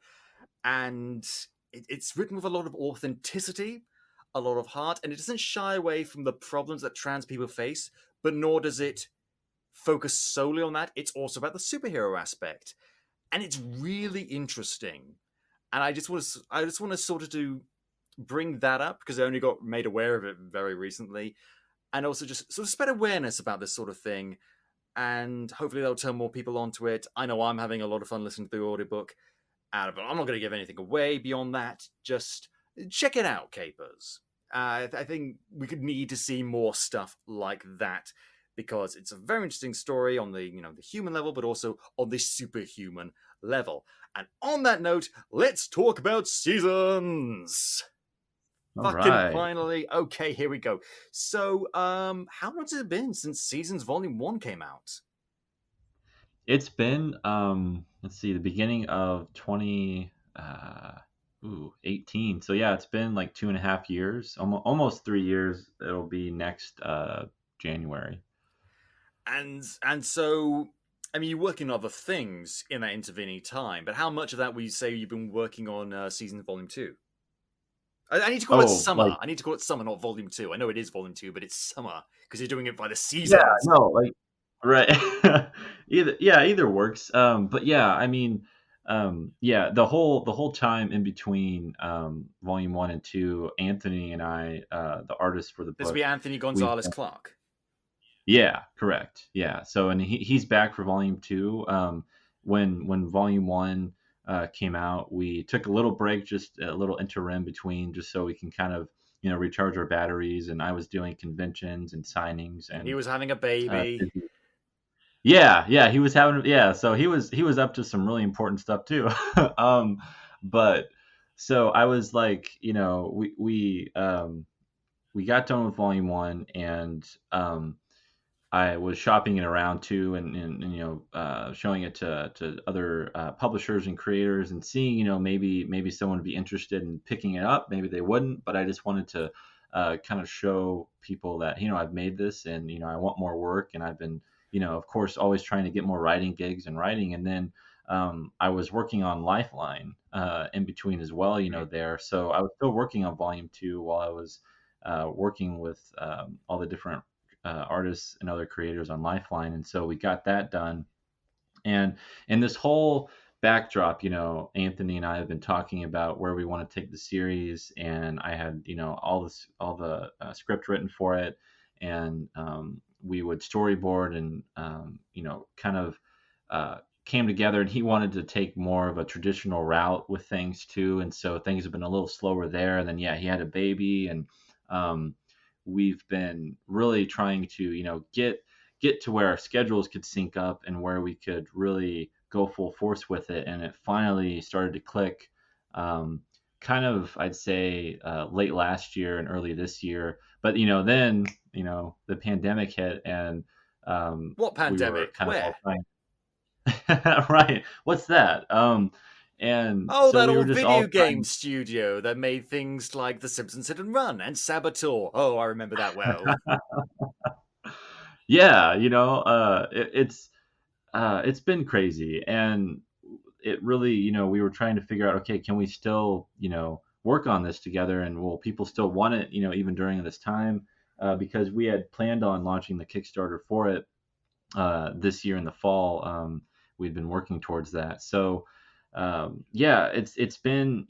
and it's written with a lot of authenticity, a lot of heart, and it doesn't shy away from the problems that trans people face, but nor does it focus solely on that. It's also about the superhero aspect, and it's really interesting. And I just want to sort of to bring that up because I only got made aware of it very recently, and also just sort of spread awareness about this sort of thing. And hopefully that'll turn more people onto it. I know I'm having a lot of fun listening to the audiobook, but I'm not going to give anything away beyond that. Just check it out, Capers. I think we could need to see more stuff like that because it's a very interesting story on the the human level, but also on the superhuman level. And on that note, let's talk about seasons. all Fucking right. finally, okay, here we go. So, how long has it been since Seasons Volume 1 came out? It's been let's see, the beginning of 20 18. So yeah, it's been like 2.5 years, almost 3 years. It'll be next January. And so, I mean, you're working on other things in that intervening time, but how much of that would you say you've been working on season volume 2? I need to call it Oh, like summer. I need to call it summer, not volume 2. I know it is volume 2, but it's summer because you're doing it by the yeah, seasons. no, like right. Either works. But yeah, I mean, yeah, the whole time in between volume 1 and 2, Anthony and I, the artist for the This will book, be Anthony we've Gonzalez Clark. yeah, correct. Yeah. So, and he's back for volume 2. When volume 1 came out, we took a little break, just a little interim between, just so we can kind of recharge our batteries. And I was doing conventions and signings And he and was having a baby. busy. Yeah, he was having so he was up to some really important stuff too. um, but so I was like, we got done with volume 1, and I was shopping it around too, and showing it to other publishers and creators, and seeing maybe someone would be interested in picking it up. Maybe they wouldn't, but I just wanted to kind of show people that I've made this, and I want more work, and I've been of course always trying to get more writing gigs and writing, and then I was working on Lifeline in between as well, there. So I was still working on volume 2 while I was working with all the different artists and other creators on Lifeline, and so we got that done. And in this whole backdrop, Anthony and I have been talking about where we want to take the series, and I had all the script written for it, and we would storyboard, and kind of came together. And he wanted to take more of a traditional route with things too, and so things have been a little slower there. And then yeah, he had a baby, and um, we've been really trying to get to where our schedules could sync up and where we could really go full force with it. And it finally started to click, kind of, I'd say, late last year and early this year. But then the pandemic hit, and What we were pandemic? kind of all Where? trying. Right, what's that? And Oh, so that we were old just all video game trying. studio that made things like The Simpsons Hit and Run and Saboteur. Oh, I remember that well. Yeah, it's been crazy, and it really, we were trying to figure out, okay, can we still, work on this together, and will people still want it, even during this time? Because we had planned on launching the Kickstarter for it this year in the fall. We'd been working towards that. So yeah, it's been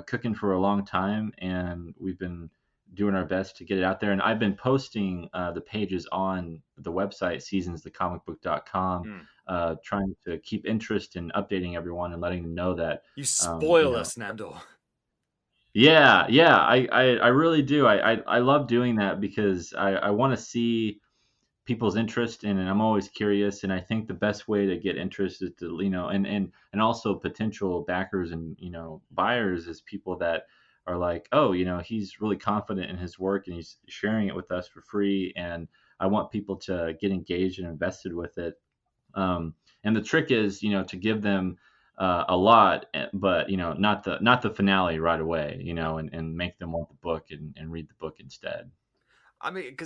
cooking for a long time, and we've been doing our best to get it out there. And I've been posting the pages on the website seasonsthecomicbook.com, Hmm. trying to keep interest in updating everyone and letting them know that You um, you spoil know us, Nandor. yeah, I really do. I love doing that because I want to see people's interest in it. I'm always curious, and I think the best way to get interest is to and also potential backers and buyers is people that are like, oh, he's really confident in his work and he's sharing it with us for free, and I want people to get engaged and invested with it. And the trick is to give them a lot, but not the finale right away, No. and make them want the book and read the book instead. I mean,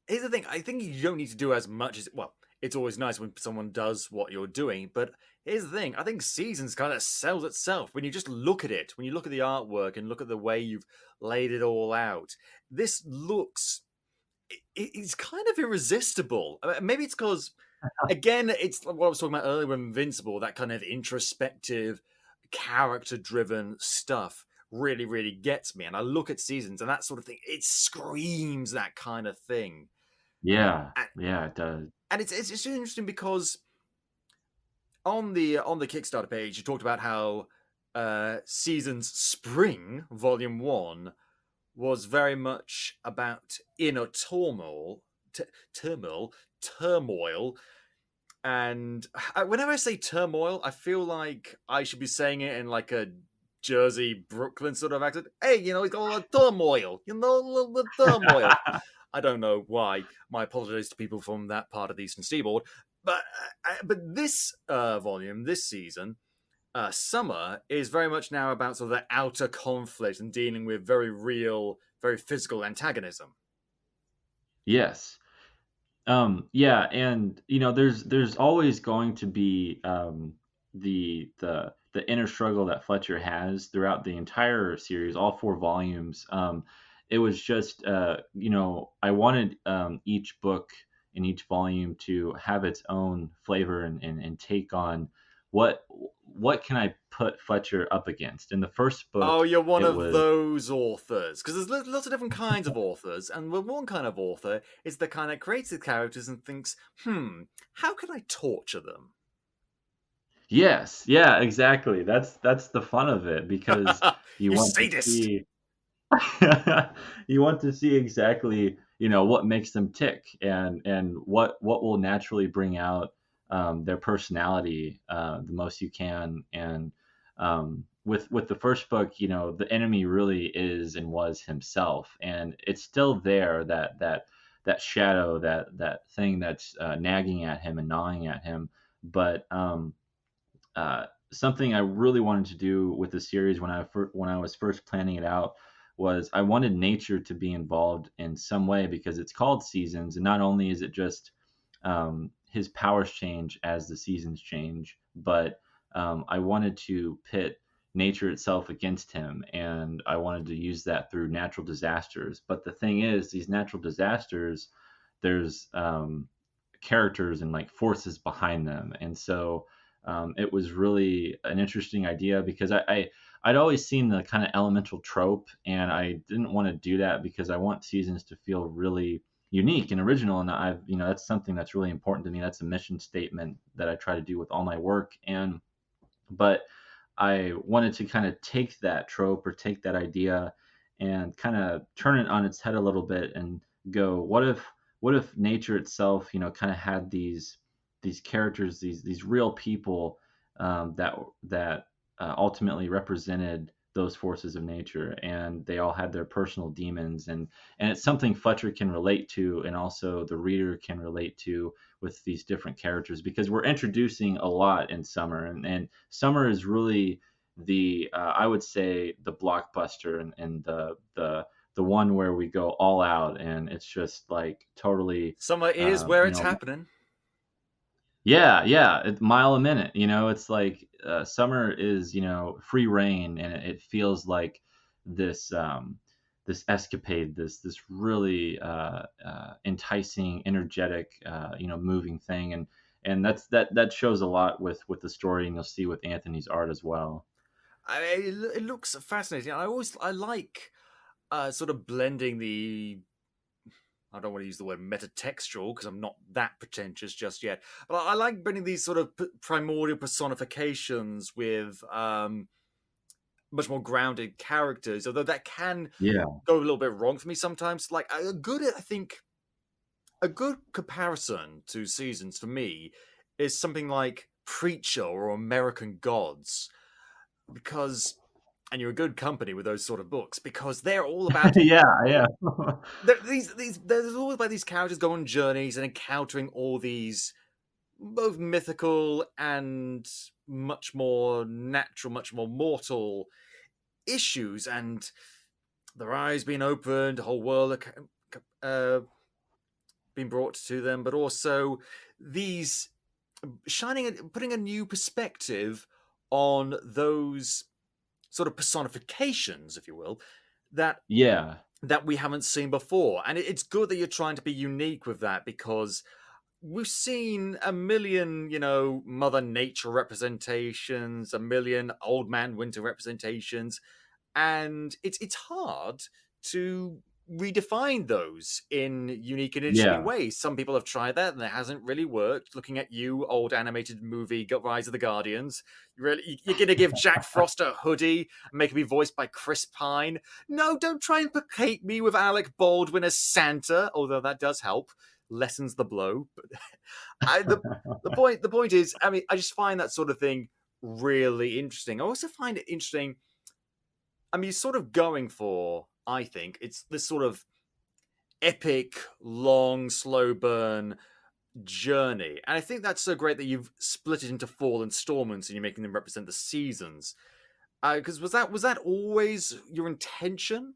here's the thing. I think you don't need to do as much as well. It's always nice when someone does what you're doing, but here's the thing. I think Seasons kind of sells itself when you just look at it. When you look at the artwork and look at the way you've laid it all out, this looks. It's kind of irresistible. Maybe it's because, again, it's what I was talking about earlier with Invincible. That kind of introspective, character-driven stuff really, really gets me. And I look at Seasons and that sort of thing. It screams that kind of thing. Yeah, And yeah, it does. it's just interesting because on the Kickstarter page, you talked about how Seasons Spring Volume 1 was very much about inner turmoil, turmoil. And whenever I say turmoil, I feel like I should be saying it in like a Jersey, Brooklyn sort of accent. Hey, he's got a little turmoil, a little bit turmoil. I don't know why. My apologies to people from that part of the Eastern Seaboard. But this volume, this season, Summer is very much now about sort of the outer conflict and dealing with very real, very physical antagonism. Yes. Yeah, and there's always going to be the inner struggle that Fletcher has throughout the entire series, all 4 volumes. It was just I wanted each book in each volume to have its own flavor and take on what what can I put Fletcher up against. In the first book, Oh, you're one it of was those authors. Because there's lots of different kinds of authors, and one kind of author is the kind that creates the characters and thinks, how can I torture them? yes, yeah, exactly. That's the fun of it because you You want to sadist! see you want to see exactly, what makes them tick and what will naturally bring out their personality the most you can. And with the first book, the enemy really is and was himself, and it's still there, that shadow, that thing that's nagging at him and gnawing at him. But something I really wanted to do with the series when I was first planning it out was I wanted nature to be involved in some way, because it's called Seasons, and not only is it just his powers change as the seasons change, but I wanted to pit nature itself against him, and I wanted to use that through natural disasters. But the thing is, these natural disasters, there's characters and like forces behind them, and so it was really an interesting idea because I'd always seen the kind of elemental trope, and I didn't want to do that because I want Seasons to feel really unique and original. And that's something that's really important to me. That's a mission statement that I try to do with all my work. But I wanted to kind of take that trope or take that idea and kind of turn it on its head a little bit and go, what if nature itself, kind of had these characters, these real people that ultimately represented those forces of nature, and they all had their personal demons, and it's something Fletcher can relate to, and also the reader can relate to with these different characters, because we're introducing a lot in Summer, and Summer is really the I would say the blockbuster, and the one where we go all out, and it's just like totally Summer is um, where you it's know happening. yeah, yeah, mile a minute. It's like Summer is, free reign, and it feels like this this escapade, this really enticing, energetic, moving thing, and that shows a lot with the story, and you'll see with Anthony's art as well. It looks fascinating. I like sort of blending the. I don't want to use the word metatextual because I'm not that pretentious just yet. But I like blending these sort of primordial personifications with much more grounded characters. Although that can Yeah, go a little bit wrong for me sometimes. Like I think a good comparison to Seasons for me is something like Preacher or American Gods, because and you're a good company with those sort of books because they're all about yeah, yeah, there's all about these characters going on journeys and encountering all these both mythical and much more natural, much more mortal issues, and their eyes being opened, the whole world being brought to them, but also these putting a new perspective on those sort of personifications, if you will, that yeah, we haven't seen before. And it's good that you're trying to be unique with that because we've seen a million, Mother Nature representations, a million Old Man Winter representations, and it's hard to redefine those in unique and interesting yeah. ways. Some people have tried that and it hasn't really worked. Looking at you, old animated movie Rise of the Guardians, you're gonna give Jack Frost a hoodie and make it be voiced by Chris Pine? No, don't try and placate me with Alec Baldwin as Santa, although that does help, lessens the blow. But I, the point is, I mean, I just find that sort of thing really interesting. I also find it interesting. I mean, sort of going for, I think, it's this sort of epic, long, slow burn, journey. And I think that's so great that you've split it into 4 installments and you're making them represent the seasons. Because was that always your intention?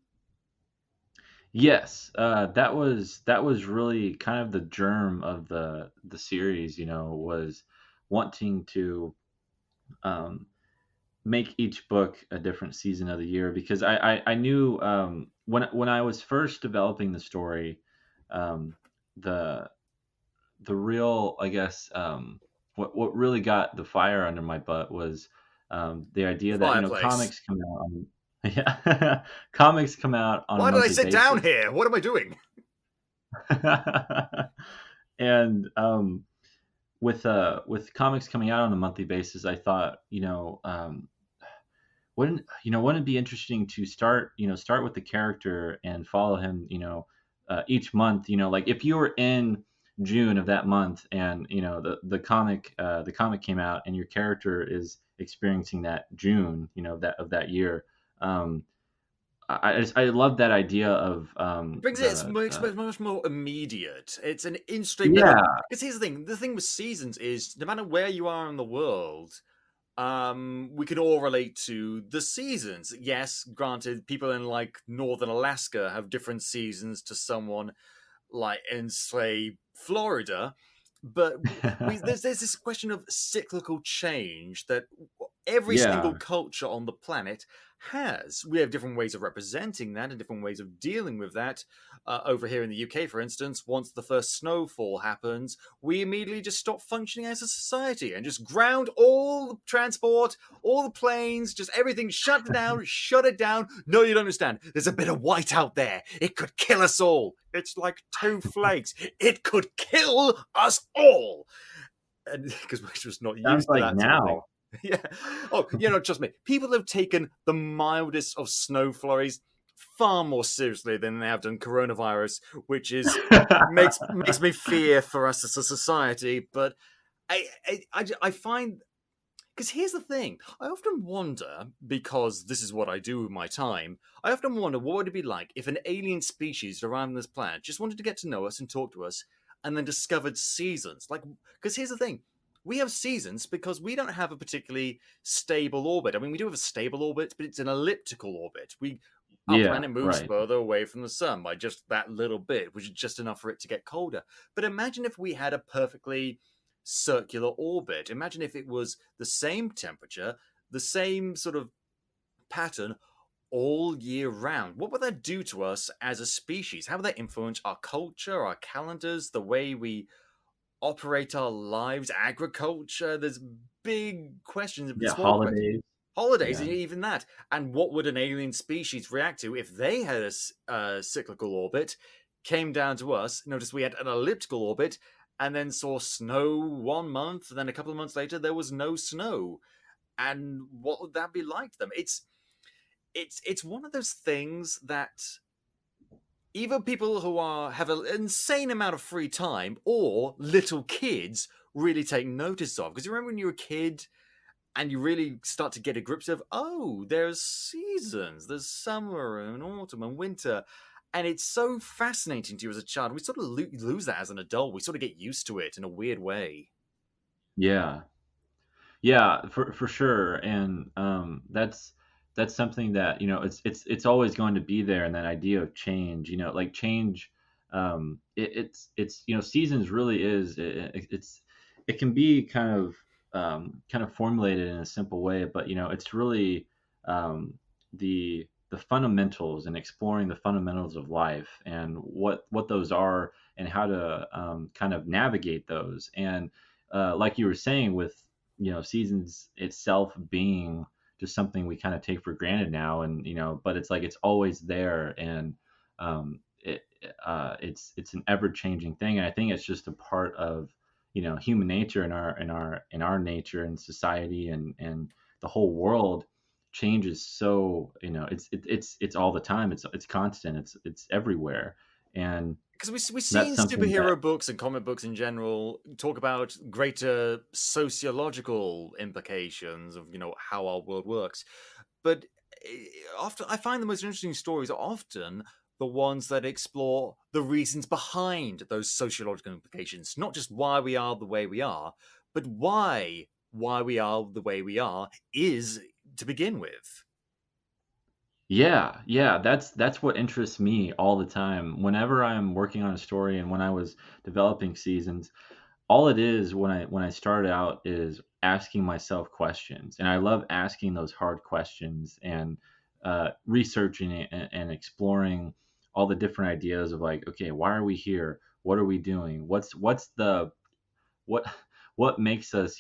Yes, that was really kind of the germ of the series. Was wanting to um, make each book a different season of the year, because I knew, when I was first developing the story, um, the the real, I guess, what really got the fire under my butt was, the idea that, Fireplace. comics come out on yeah, comics come out on a Why did I monthly sit down basis. here? What am I doing? And with comics coming out on a monthly basis, I thought, wouldn't it be interesting to start with the character and follow him, each month, like if you were in June of that month, and the comic came out and your character is experiencing that June, of that year. I love that idea of, Brings it, the much more immediate. It's an straight bit of. yeah. Because here's the thing: with seasons is no matter where you are in the world, we can all relate to the seasons. Yes, granted, people in like northern Alaska have different seasons to someone like in say Florida, but there's this question of cyclical change that every single Yeah. culture on the planet has. We have different ways of representing that and different ways of dealing with that. Over here in the UK, for instance, once the first snowfall happens, we immediately just stop functioning as a society and just ground all the transport, all the planes, just everything, shut it down, shut it down. No, you don't understand. There's a bit of white out there. It could kill us all. It's like 2 flakes. It could kill us all. And because we're just not Sounds used to like that sort of thing. now. Yeah. Oh, trust me. People have taken the mildest of snow flurries far more seriously than they have done coronavirus, which is makes me fear for us as a society. But I find, because here's the thing, I often wonder, because this is what I do with my time, I often wonder what would it be like if an alien species around this planet just wanted to get to know us and talk to us and then discovered seasons. Like, because here's the thing, we have seasons because we don't have a particularly stable orbit. I mean, we do have a stable orbit, but it's an elliptical orbit. Our Yeah, planet moves right. further away from the sun by just that little bit, which is just enough for it to get colder. But imagine if we had a perfectly circular orbit. Imagine if it was the same temperature, the same sort of pattern all year round. What would that do to us as a species? How would that influence our culture, our calendars, the way we operate our lives, agriculture? There's big questions, Yeah, small questions. holidays. Holidays, Yeah. even that. And what would an alien species react to if they had a cyclical orbit, came down to us, noticed we had an elliptical orbit, and then saw snow 1 month, and then a couple of months later there was no snow? And what would that be like to them? It's one of those things that either people who have an insane amount of free time or little kids really take notice of. Because you remember when you were a kid and you really start to get a grip of, oh, there's seasons, there's summer and autumn and winter. And it's so fascinating to you as a child. We sort of lose that as an adult. We sort of get used to it in a weird way. Yeah. Yeah, for sure. And that's something that, it's always going to be there, and that idea of change, like change, it's seasons really is, it can be kind of formulated in a simple way, but it's really, the fundamentals, and exploring the fundamentals of life, and what those are, and how to, kind of navigate those. And like you were saying, with seasons itself being just something we kind of take for granted now, and but it's like it's always there. And it's an ever changing thing, and I think it's just a part of human nature, in our nature and society, and the whole world changes. So it's all the time, it's constant, it's everywhere. And Because we've that's seen something that superhero books and comic books in general talk about greater sociological implications of how our world works, but often I find the most interesting stories are often the ones that explore the reasons behind those sociological implications, not just why we are the way we are, but why we are the way we are is to begin with. Yeah, yeah, that's what interests me all the time. Whenever I'm working on a story and when I was developing seasons, all it is when I start out is asking myself questions, and I love asking those hard questions and researching it and exploring all the different ideas of like, okay, why are we here? What are we doing? What's the what what makes us,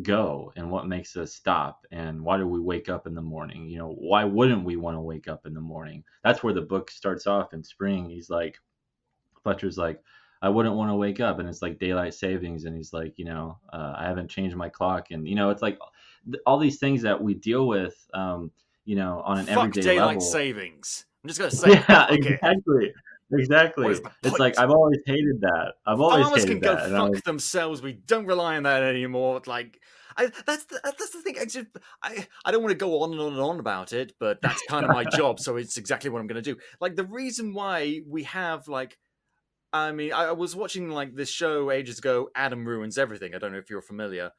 go, and what makes us stop, and why do we wake up in the morning? Why wouldn't we want to wake up in the morning? That's where the book starts off in spring. Fletcher's like, I wouldn't want to wake up, and it's like daylight savings, and he's like, I haven't changed my clock, and it's like all these things that we deal with, on an Fuck everyday daylight level. savings. I'm just gonna say, Yeah, fuck it. What exactly. is the It's like point? I've always hated that. I've always Farmers can hated go that, and I fuck was, themselves. We don't rely on that anymore. Like, that's the thing. I don't want to go on and on and on about it, but that's kind of my job. So it's exactly what I'm going to do. Like the reason why we have like, I mean, I was watching like this show ages ago. Adam Ruins Everything. I don't know if you're familiar.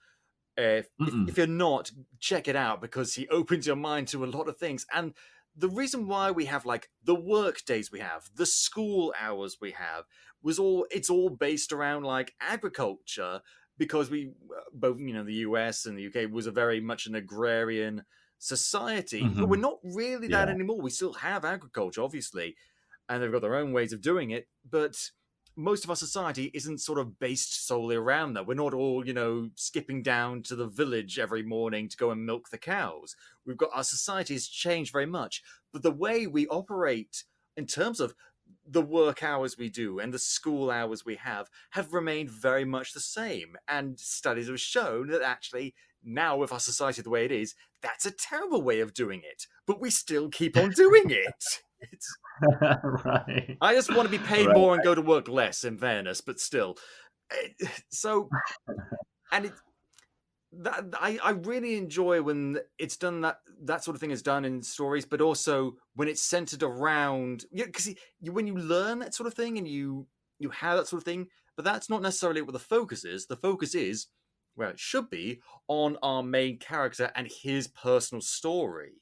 If mm-mm. you're not, check it out because he opens your mind to a lot of things. And the reason why we have like the work days we have, the school hours we have, it's all based around like agriculture because we both the US and the UK was a very much an agrarian society, but we're Mhm. not really that Yeah. anymore. We still have agriculture, obviously, and they've got their own ways of doing it, but most of our society isn't sort of based solely around that. We're not all, skipping down to the village every morning to go and milk the cows. We've got our society has changed very much, but the way we operate in terms of the work hours we do and the school hours we have remained very much the same. And studies have shown that actually now with our society the way it is, that's a terrible way of doing it, but we still keep on doing it. It's Right. I just want to be paid Right. more and go to work less, in fairness, but still. So, and it that I really enjoy when it's done that sort of thing is done in stories, but also when it's centered around because when you learn that sort of thing and you have that sort of thing, but that's not necessarily what the focus is. The focus is where it should be on our main character and his personal story.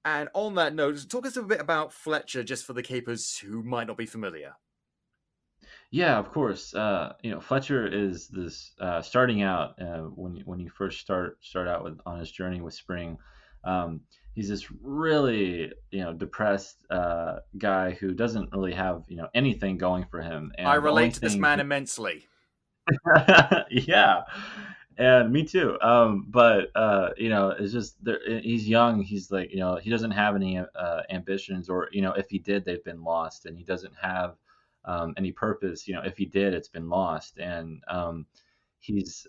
And on that note, talk us a bit about Fletcher, just for the keepers who might not be familiar. Yeah, of course. Fletcher is this starting out when you first start out with on his journey with Spring. Um, he's this really depressed guy who doesn't really have anything going for him, I and the only relate to this thing man immensely. yeah, and me too. But it's just he's young. He's like, he doesn't have any ambitions, or if he did, they've been lost, and he doesn't have any purpose. If he did, it's been lost, and he's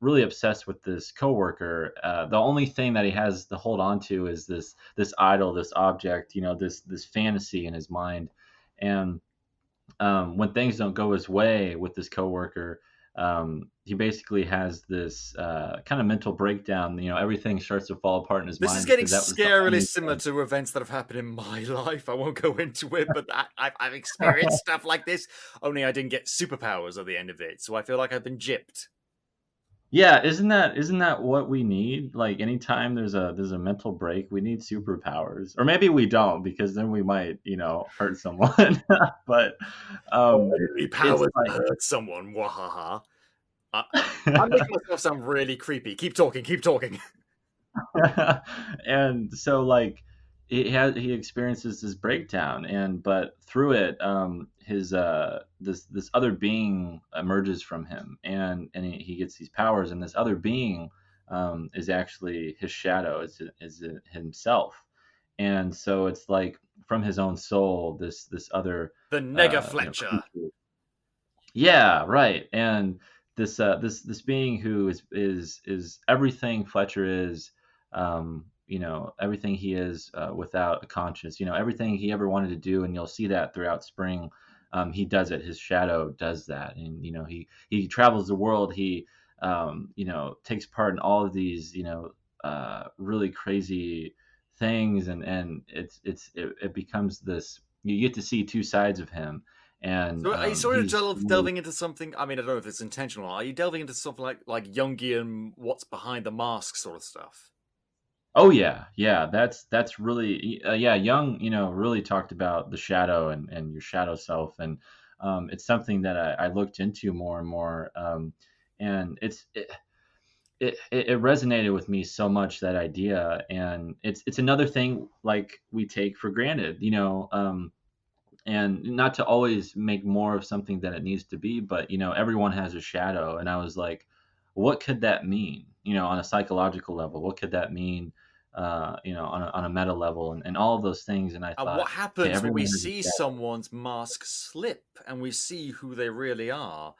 really obsessed with this coworker. The only thing that he has to hold on to is this idol, this object, this fantasy in his mind, and when things don't go his way with this coworker, he basically has this kind of mental breakdown. Everything starts to fall apart in his This is mind getting because that was the scarily only similar thing. to events that have happened in my life. I won't go into it, but I've experienced stuff like this. Only I didn't get superpowers at the end of it, so I feel like I've been gypped. Yeah, isn't that what we need? Like anytime there's a mental break, we need superpowers, or maybe we don't because then we might hurt someone. But um, Only it's powers like hurt someone. Wahaha. I, I'm making myself sound really creepy. Keep talking. Keep talking. and so like he experiences this breakdown, and but through it his this other being emerges from him, and he gets these powers, and this other being is actually his shadow, is himself. And so it's like from his own soul, this other The Nega Fletcher. creature. Yeah, right. And this being who is everything Fletcher is, everything he is without a conscience, everything he ever wanted to do, and you'll see that throughout Spring. He does it. His shadow does that, and he travels the world. He takes part in all of these really crazy things, and it becomes this you get to see two sides of him, and So are you sort of he's delving into something? I mean, I don't know if it's intentional. Are you delving into something like Jungian, what's behind the mask sort of stuff? oh yeah, that's really yeah. Jung, really talked about the shadow and your shadow self, and it's something that I looked into more and more, and it resonated with me so much, that idea, and it's another thing like we take for granted, and not to always make more of something than it needs to be, but everyone has a shadow, and I was like, what could that mean, on a psychological level? What could that mean, on a meta level, and all of those things? And I And thought, what okay, happens when everyone we has a see shadow. someone's mask slip and we see who they really are?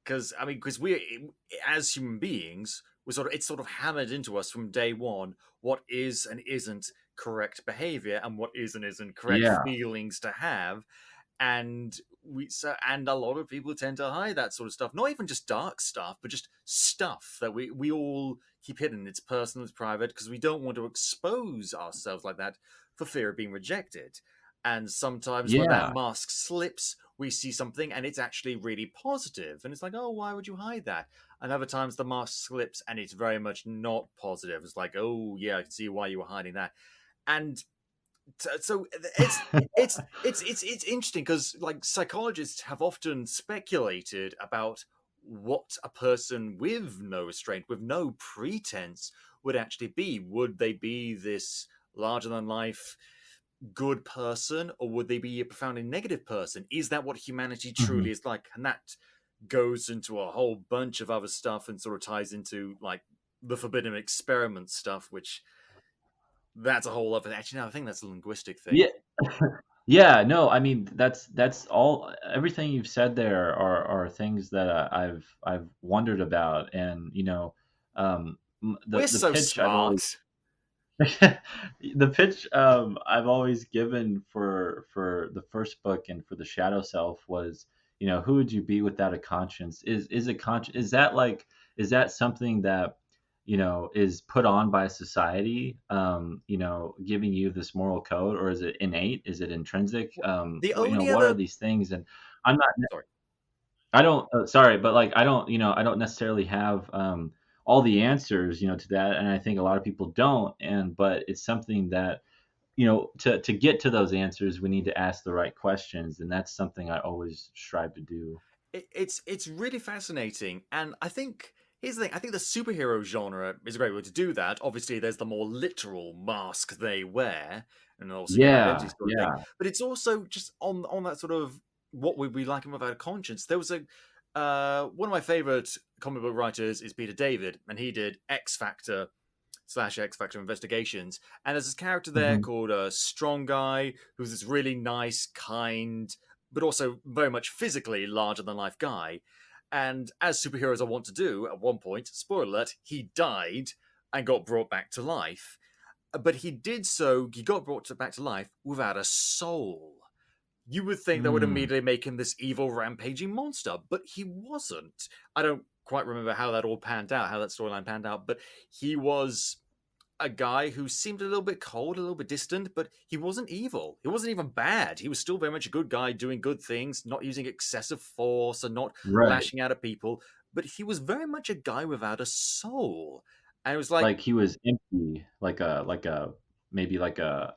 Because I mean, because we, as human beings, it's sort of hammered into us from day one what is and isn't correct behavior, and what is and isn't correct Yeah. feelings to have. And a lot of people tend to hide that sort of stuff, not even just dark stuff, but just stuff that we all keep hidden. It's personal, it's private, because we don't want to expose ourselves like that for fear of being rejected. And sometimes when that Yeah. mask slips, we see something and it's actually really positive, and it's like, oh, why would you hide that? And other times the mask slips and it's very much not positive. It's like, oh yeah, I can see why you were hiding that. And so it's interesting, because like psychologists have often speculated about what a person with no restraint, with no pretense, would actually be. Would they be this larger than life good person, or would they be a profoundly negative person? Is that what humanity Mhm. truly is like? And that goes into a whole bunch of other stuff, and sort of ties into like the forbidden experiment stuff, which that's a whole other. Actually, no, I think that's a linguistic thing. Yeah. Yeah, no, I mean, that's all, everything you've said there are things that I've wondered about, and We're the so pitch I've always smart. the pitch I've always given for the first book and for the shadow self was, who would you be without a conscience? Is a conscience, is that something that is put on by society, giving you this moral code, or is it innate? Is it intrinsic? The only What are other these things? And I'm not sorry, I don't sorry, but like I don't necessarily have all the answers, to that, and I think a lot of people don't. And but it's something that, to get to those answers, we need to ask the right questions, and that's something I always strive to do. it's really fascinating, and I think here's the thing. I think the superhero genre is a great way to do that. Obviously, there's the more literal mask they wear, and they'll secret identity Yeah, sort of thing. yeah. But it's also just on that sort of what would we like him without a conscience. There was a one of my favorite comic book writers is Peter David, and he did X Factor / X Factor Investigations. And there's this character there Mhm, called a Strong Guy, who's this really nice, kind, but also very much physically larger than life guy. And as superheroes are wont to do, at one point, spoiler alert, he died and got brought back to life. But he got brought back to life without a soul. You would think that would mm, immediately make him this evil, rampaging monster, but he wasn't. I don't quite remember how that all panned out, how that storyline panned out, but he was a guy who seemed a little bit cold, a little bit distant, but he wasn't evil. He wasn't even bad. He was still very much a good guy doing good things, not using excessive force and not right. lashing out at people. But he was very much a guy without a soul. And it was like, Like he was empty, maybe like a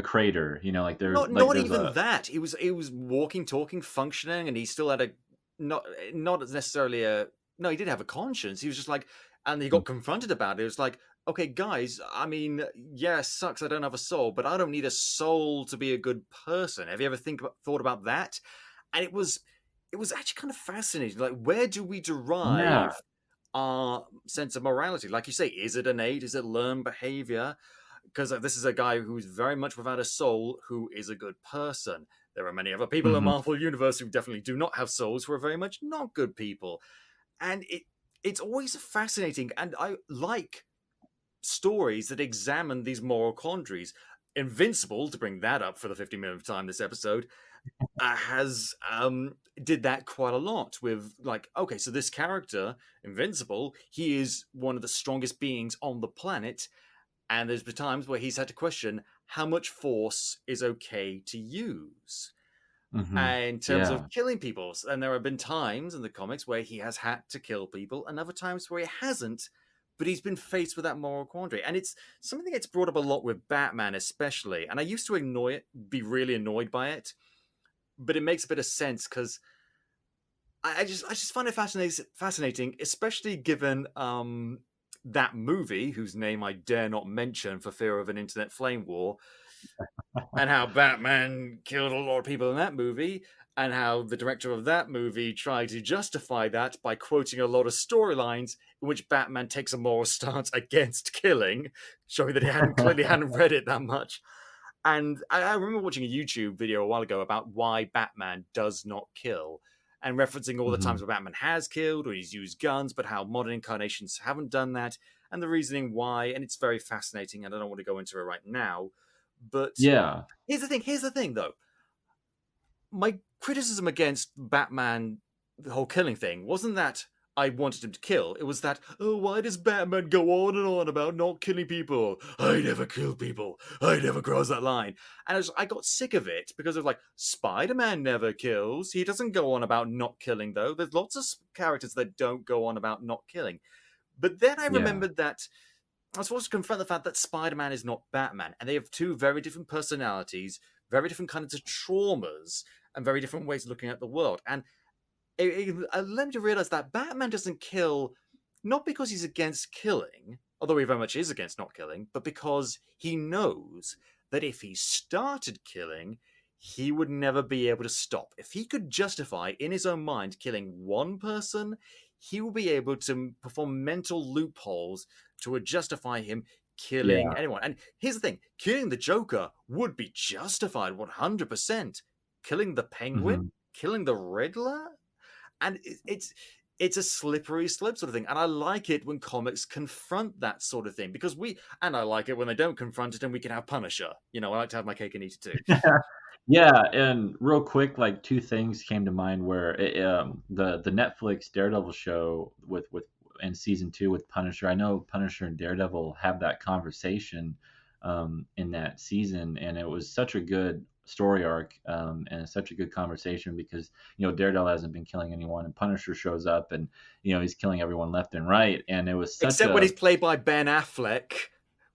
crater, like not there's even a. that. He was walking, talking, functioning, and he still had a not not necessarily a no. He did have a conscience. He was just like, and he got confronted about it. It was like, okay, guys. I mean, yeah, it sucks. I don't have a soul, but I don't need a soul to be a good person. Have you ever thought about that? And it was actually kind of fascinating. Like, where do we Yeah, derive our sense of morality? Like you say, is it innate? Is it learned behavior? Because this is a guy who's very much without a soul, who is a good person. There are many other people in mhm, Marvel Universe who definitely do not have souls, who are very much not good people. And it's always fascinating, and I like stories that examine these moral quandaries. Invincible, to bring that up for the 50 millionth time this episode, has did that quite a lot with, like, okay, so this character Invincible, he is one of the strongest beings on the planet, and there's been times where he's had to question, how much force is okay to use Hmm. in terms Yeah. of killing people. And there have been times in the comics where he has had to kill people, and other times where he hasn't, but he's been faced with that moral quandary. And it's something that gets brought up a lot with Batman, especially. And I used to be really annoyed by it, but it makes a bit of sense because I just find it fascinating, especially given that movie, whose name I dare not mention for fear of an internet flame war, and how Batman killed a lot of people in that movie, and how the director of that movie tried to justify that by quoting a lot of storylines in which Batman takes a moral stance against killing, showing that he hadn't read it that much. And I remember watching a YouTube video a while ago about why Batman does not kill, and referencing all the Hmm. times where Batman has killed or he's used guns, but how modern incarnations haven't done that, and the reasoning why. And it's very fascinating, and I don't want to go into it right now. But Yeah. Here's the thing, though. My criticism against Batman, the whole killing thing, wasn't that I wanted him to kill. It was that, oh, why does Batman go on and on about not killing people? I never kill people. I never cross that line. And I got sick of it because of like, Spider-Man never kills. He doesn't go on about not killing, though. There's lots of characters that don't go on about not killing. But then I Yeah. remembered that I was supposed to confront the fact that Spider-Man is not Batman, and they have two very different personalities, very different kinds of traumas, and very different ways of looking at the world. And it led me to realize that Batman doesn't kill not because he's against killing, although he very much is against not killing, but because he knows that if he started killing, he would never be able to stop. If he could justify in his own mind killing one person, he will be able to perform mental loopholes to justify him killing Yeah. anyone. And here's the thing, killing the Joker would be justified 100%. Killing the Hmm. Penguin? Killing the Riddler? And it's a slippery slope sort of thing, and I like it when comics confront that sort of thing because I like it when they don't confront it and we can have Punisher. I like to have my cake and eat it too. Yeah, and real quick, like two things came to mind where the Netflix Daredevil show with in season 2 with Punisher. I know Punisher and Daredevil have that conversation in that season, and it was such a good story arc and such a good conversation because Daredevil hasn't been killing anyone, and Punisher shows up and he's killing everyone left and right, and it was such Except when a he's played by Ben Affleck,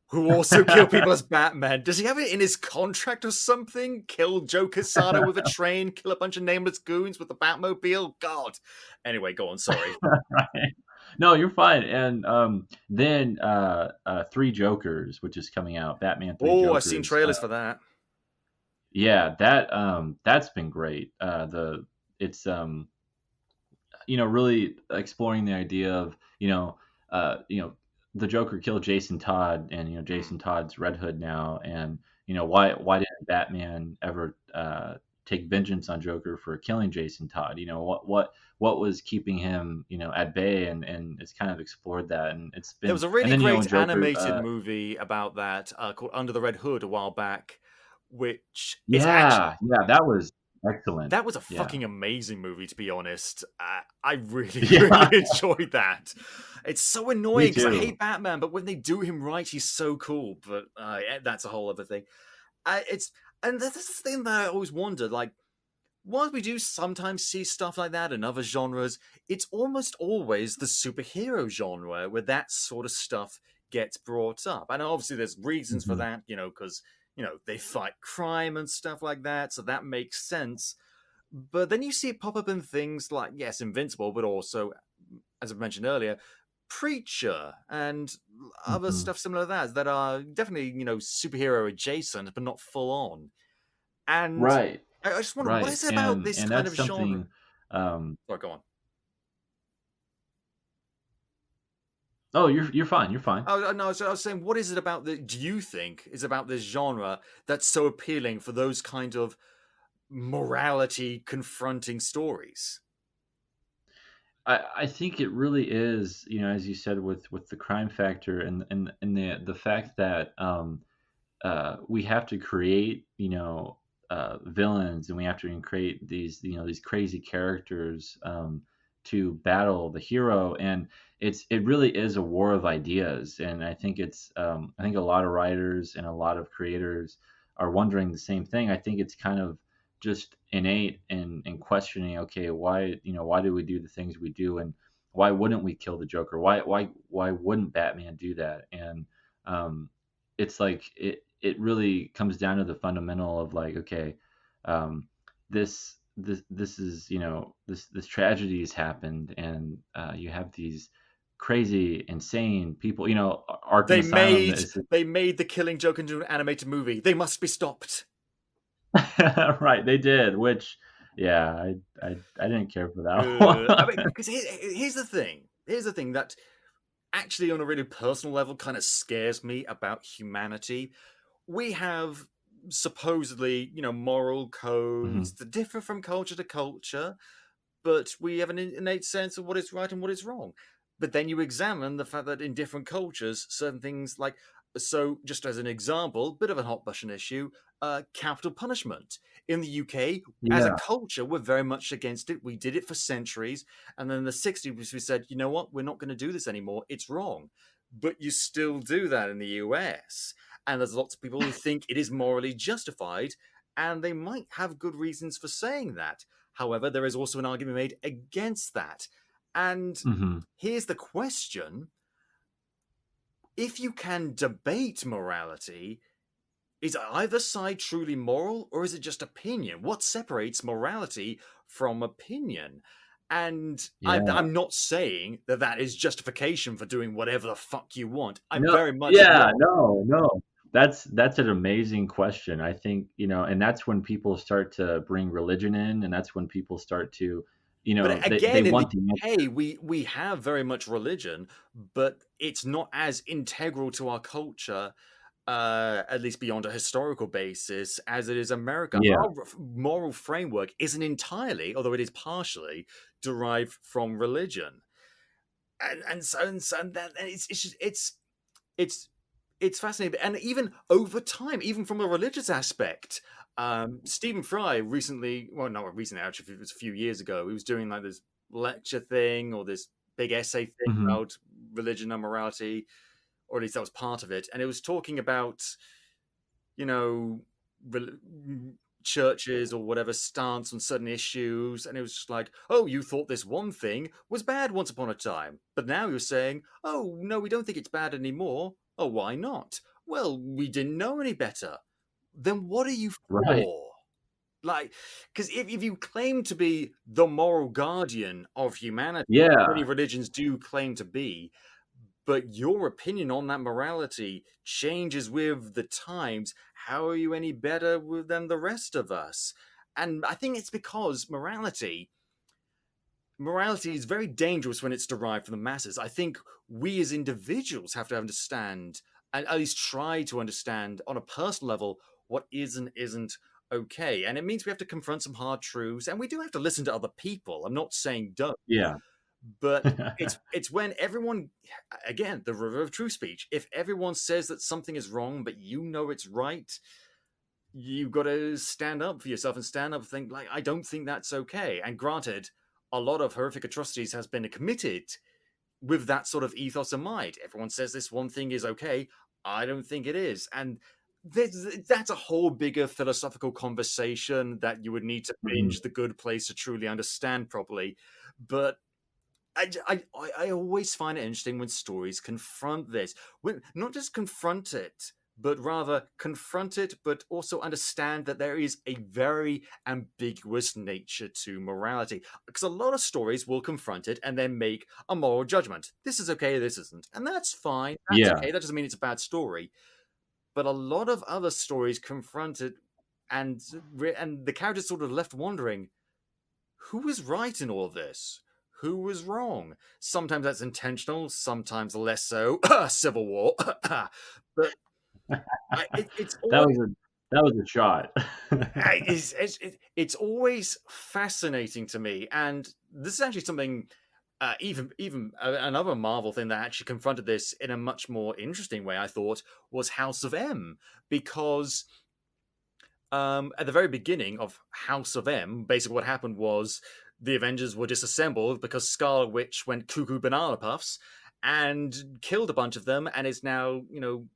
who also killed people as Batman. Does he have it in his contract or something? Kill Joe Quesada with a train, kill a bunch of nameless goons with the Batmobile? God. Anyway, go on, sorry. right. No, you're fine. And then Three Jokers, which is coming out, Batman Three Oh, I've seen Jokers. trailers for that. Yeah, that's been great. The it's really exploring the idea of the Joker killed Jason Todd, and Hmm. Jason Todd's Red Hood now, and why didn't Batman ever take vengeance on Joker for killing Jason Todd? What was keeping him at bay, and it's kind of explored that, and it's There been, was a and really then great when Joker animated movie about that called Under the Red Hood a while back, which is actually yeah, that was excellent. that was a Yeah. fucking amazing movie, to be honest. I really, really Yeah, enjoyed that. It's so annoying me because I too. hate Batman, but when they do him right, he's so cool. But yeah, that's a whole other thing. It's and that's the thing that I always wondered. Like, while we do sometimes see stuff like that in other genres, it's almost always the superhero genre where that sort of stuff gets brought up. And obviously, there's reasons for Hmm. that, because they fight crime and stuff like that, so that makes sense. But then you see it pop up in things like, yes, Invincible, but also, as I mentioned earlier, Preacher and other Hmm. stuff similar to that are definitely, superhero adjacent, but not full on. And Right, I just wonder, what right, is it about and this and kind that's of genre? something. Um, Sorry, go on. oh, you're fine. You're fine. Oh no, so I was saying, what is it about do you think is about this genre that's so appealing for those kind of morality confronting stories? I think it really is, as you said, with the crime factor and the fact that we have to create, villains, and we have to create these, these crazy characters, to battle the hero, and it really is a war of ideas. And I think a lot of writers and a lot of creators are wondering the same thing. I think it's kind of just innate in questioning, okay, why do we do the things we do, and why wouldn't we kill the Joker? Why wouldn't Batman do that? And it's like it really comes down to the fundamental of like, okay, um, this is, this tragedy has happened, and you have these crazy, insane people. Arkham They Asylum made is they made the Killing Joke into an animated movie. They must be stopped. right. They did, which yeah, I didn't care for that one. I mean, because here's the thing. Here's the thing that actually, on a really personal level, kind of scares me about humanity. We have supposedly, moral codes Mhm. that differ from culture to culture, but we have an innate sense of what is right and what is wrong. But then you examine the fact that in different cultures, certain things like, so just as an example, bit of a hot button issue, capital punishment. In the UK, as a Yeah. culture, we're very much against it. We did it for centuries. And then in the 60s, we said, you know what? We're not going to do this anymore. It's wrong. But you still do that in the US. And there's lots of people who think it is morally justified, and they might have good reasons for saying that. However, there is also an argument made against that. And Mhm. here's the question: if you can debate morality, is either side truly moral, or is it just opinion? What separates morality from opinion? And Yeah. I'm not saying that that is justification for doing whatever the fuck you want. I'm No, very much yeah, not. no, no. That's an amazing question. I think, and that's when people start to bring religion in, and that's when people start to, But they again, in the want the UK, we have very much religion, but it's not as integral to our culture, at least beyond a historical basis, as it is America. yeah, Our moral framework isn't entirely, although it is partially, derived from religion, and that and it's it's fascinating. And even over time, even from a religious aspect, Stephen Fry recently, well, not recently, actually, it was a few years ago, he was doing like this lecture thing or this big essay thing mhm, about religion and morality, or at least that was part of it. And it was talking about, you know, churches or whatever stance on certain issues. And it was just like, oh, you thought this one thing was bad once upon a time, but now you're saying, oh, no, we don't think it's bad anymore. Oh, why not? Well, we didn't know any better. Then what are you right. for? Like, because if you claim to be the moral guardian of humanity, Yeah, many religions do claim to be, but your opinion on that morality changes with the times. How are you any better than the rest of us? And I think it's because morality is very dangerous when it's derived from the masses. I think we as individuals have to understand, and at least try to understand on a personal level, what is and isn't okay. And it means we have to confront some hard truths, and we do have to listen to other people. I'm not saying don't, yeah. but it's when everyone, again, the river of true speech, if everyone says that something is wrong but you know it's right, you've got to stand up for yourself and stand up and think like, I don't think that's okay. And granted, a lot of horrific atrocities has been committed with that sort of ethos in mind. Everyone says this one thing is okay, I don't think it is. And that's a whole bigger philosophical conversation that you would need to Mhm, binge The Good Place to truly understand properly. But I always find it interesting when stories confront this. When, not just confront it, but rather confront it, but also understand that there is a very ambiguous nature to morality. Because a lot of stories will confront it and then make a moral judgment. This is okay, this isn't. And that's fine. That's yeah, okay. That doesn't mean it's a bad story. But a lot of other stories confront it, and and the characters sort of left wondering, who was right in all this? Who was wrong? Sometimes that's intentional, sometimes less so. Civil War. But it's that always was a that was a shot. it's always fascinating to me, and this is actually something. Another Marvel thing that actually confronted this in a much more interesting way, I thought, was House of M, because at the very beginning of House of M, basically what happened was the Avengers were disassembled because Scarlet Witch went cuckoo banana puffs and killed a bunch of them and is now,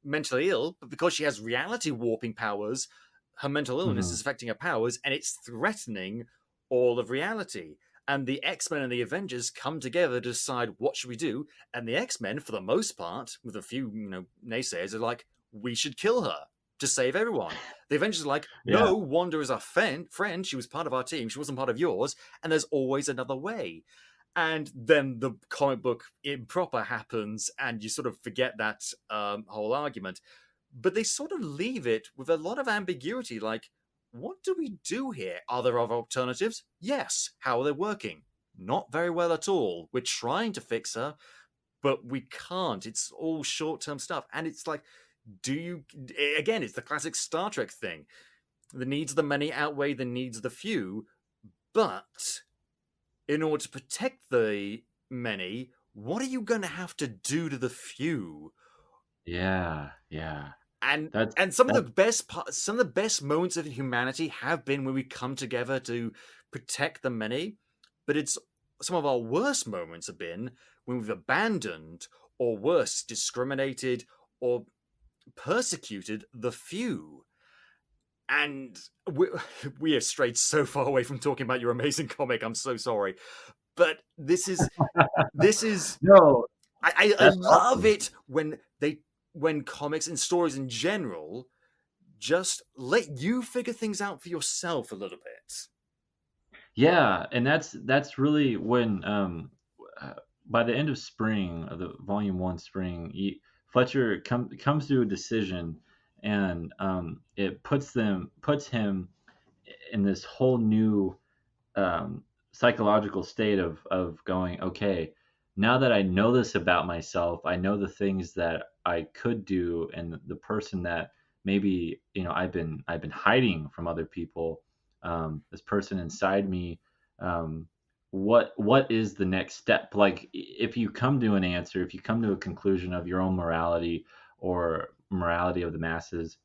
mentally ill. But because she has reality warping powers, her mental illness Hmm. is affecting her powers and it's threatening all of reality. And the X-Men and the Avengers come together to decide what should we do. And the X-Men, for the most part, with a few, naysayers, are like, we should kill her to save everyone. The Avengers are like, Yeah. no, Wanda is our friend. She was part of our team. She wasn't part of yours. And there's always another way. And then the comic book improper happens, and you sort of forget that whole argument. But they sort of leave it with a lot of ambiguity, like, what do we do here? Are there other alternatives? Yes. How are they working? Not very well at all. We're trying to fix her, but we can't. It's all short-term stuff. And it's like, again, it's the classic Star Trek thing. The needs of the many outweigh the needs of the few, but in order to protect the many, what are you going to have to do to the few? Yeah. Yeah. And That's some of that. the best moments of humanity have been when we come together to protect the many, but it's some of our worst moments have been when we've abandoned, or worse, discriminated or persecuted the few. And we have strayed so far away from talking about your amazing comic. I'm so sorry, but this is No, I that's love awesome. it when comics and stories in general just let you figure things out for yourself a little bit. Yeah, and that's really when uh, by the end of spring of the volume one spring, Fletcher comes to a decision, and it puts him in this whole new psychological state of going, okay, now that I know this about myself, I know the things that I could do, and the person that maybe I've been hiding from other people. This person inside me. Um, what is the next step? Like, if you come to an answer, if you come to a conclusion of your own morality or morality of the masses,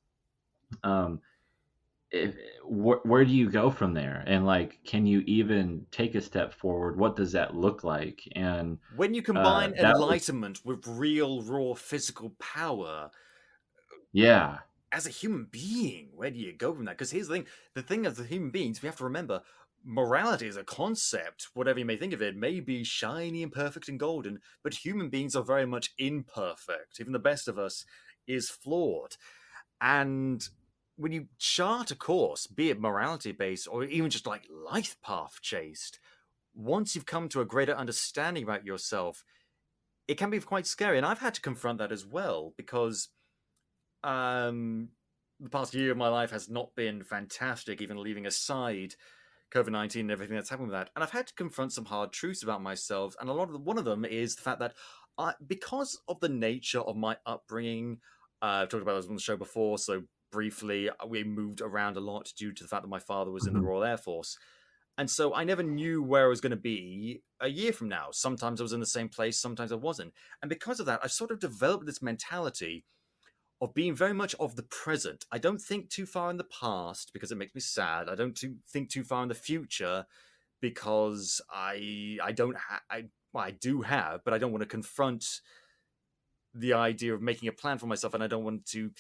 um, if, where do you go from there? And like, can you even take a step forward? What does that look like? And When you combine that was, enlightenment with real, raw physical power, yeah, as a human being, where do you go from that? Because here's the thing as the human beings, we have to remember morality is a concept, whatever you may think of it, may be shiny and perfect and golden, but human beings are very much imperfect. Even the best of us is flawed. And when you chart a course, be it morality based or even just like life path chased, once you've come to a greater understanding about yourself, it can be quite scary. And I've had to confront that as well because um, the past year of my life has not been fantastic, even leaving aside COVID-19 and everything that's happened with that. And I've had to confront some hard truths about myself. And one of them is the fact that because of the nature of my upbringing, I've talked about this on the show before, so briefly, we moved around a lot due to the fact that my father was in the mhm, Royal Air Force. And so I never knew where I was going to be a year from now. Sometimes I was in the same place, sometimes I wasn't. And because of that, I've sort of developed this mentality of being very much of the present. I don't think too far in the past because it makes me sad. I don't think too far in the future because I don't I do have, but I don't want to confront the idea of making a plan for myself, and I don't want to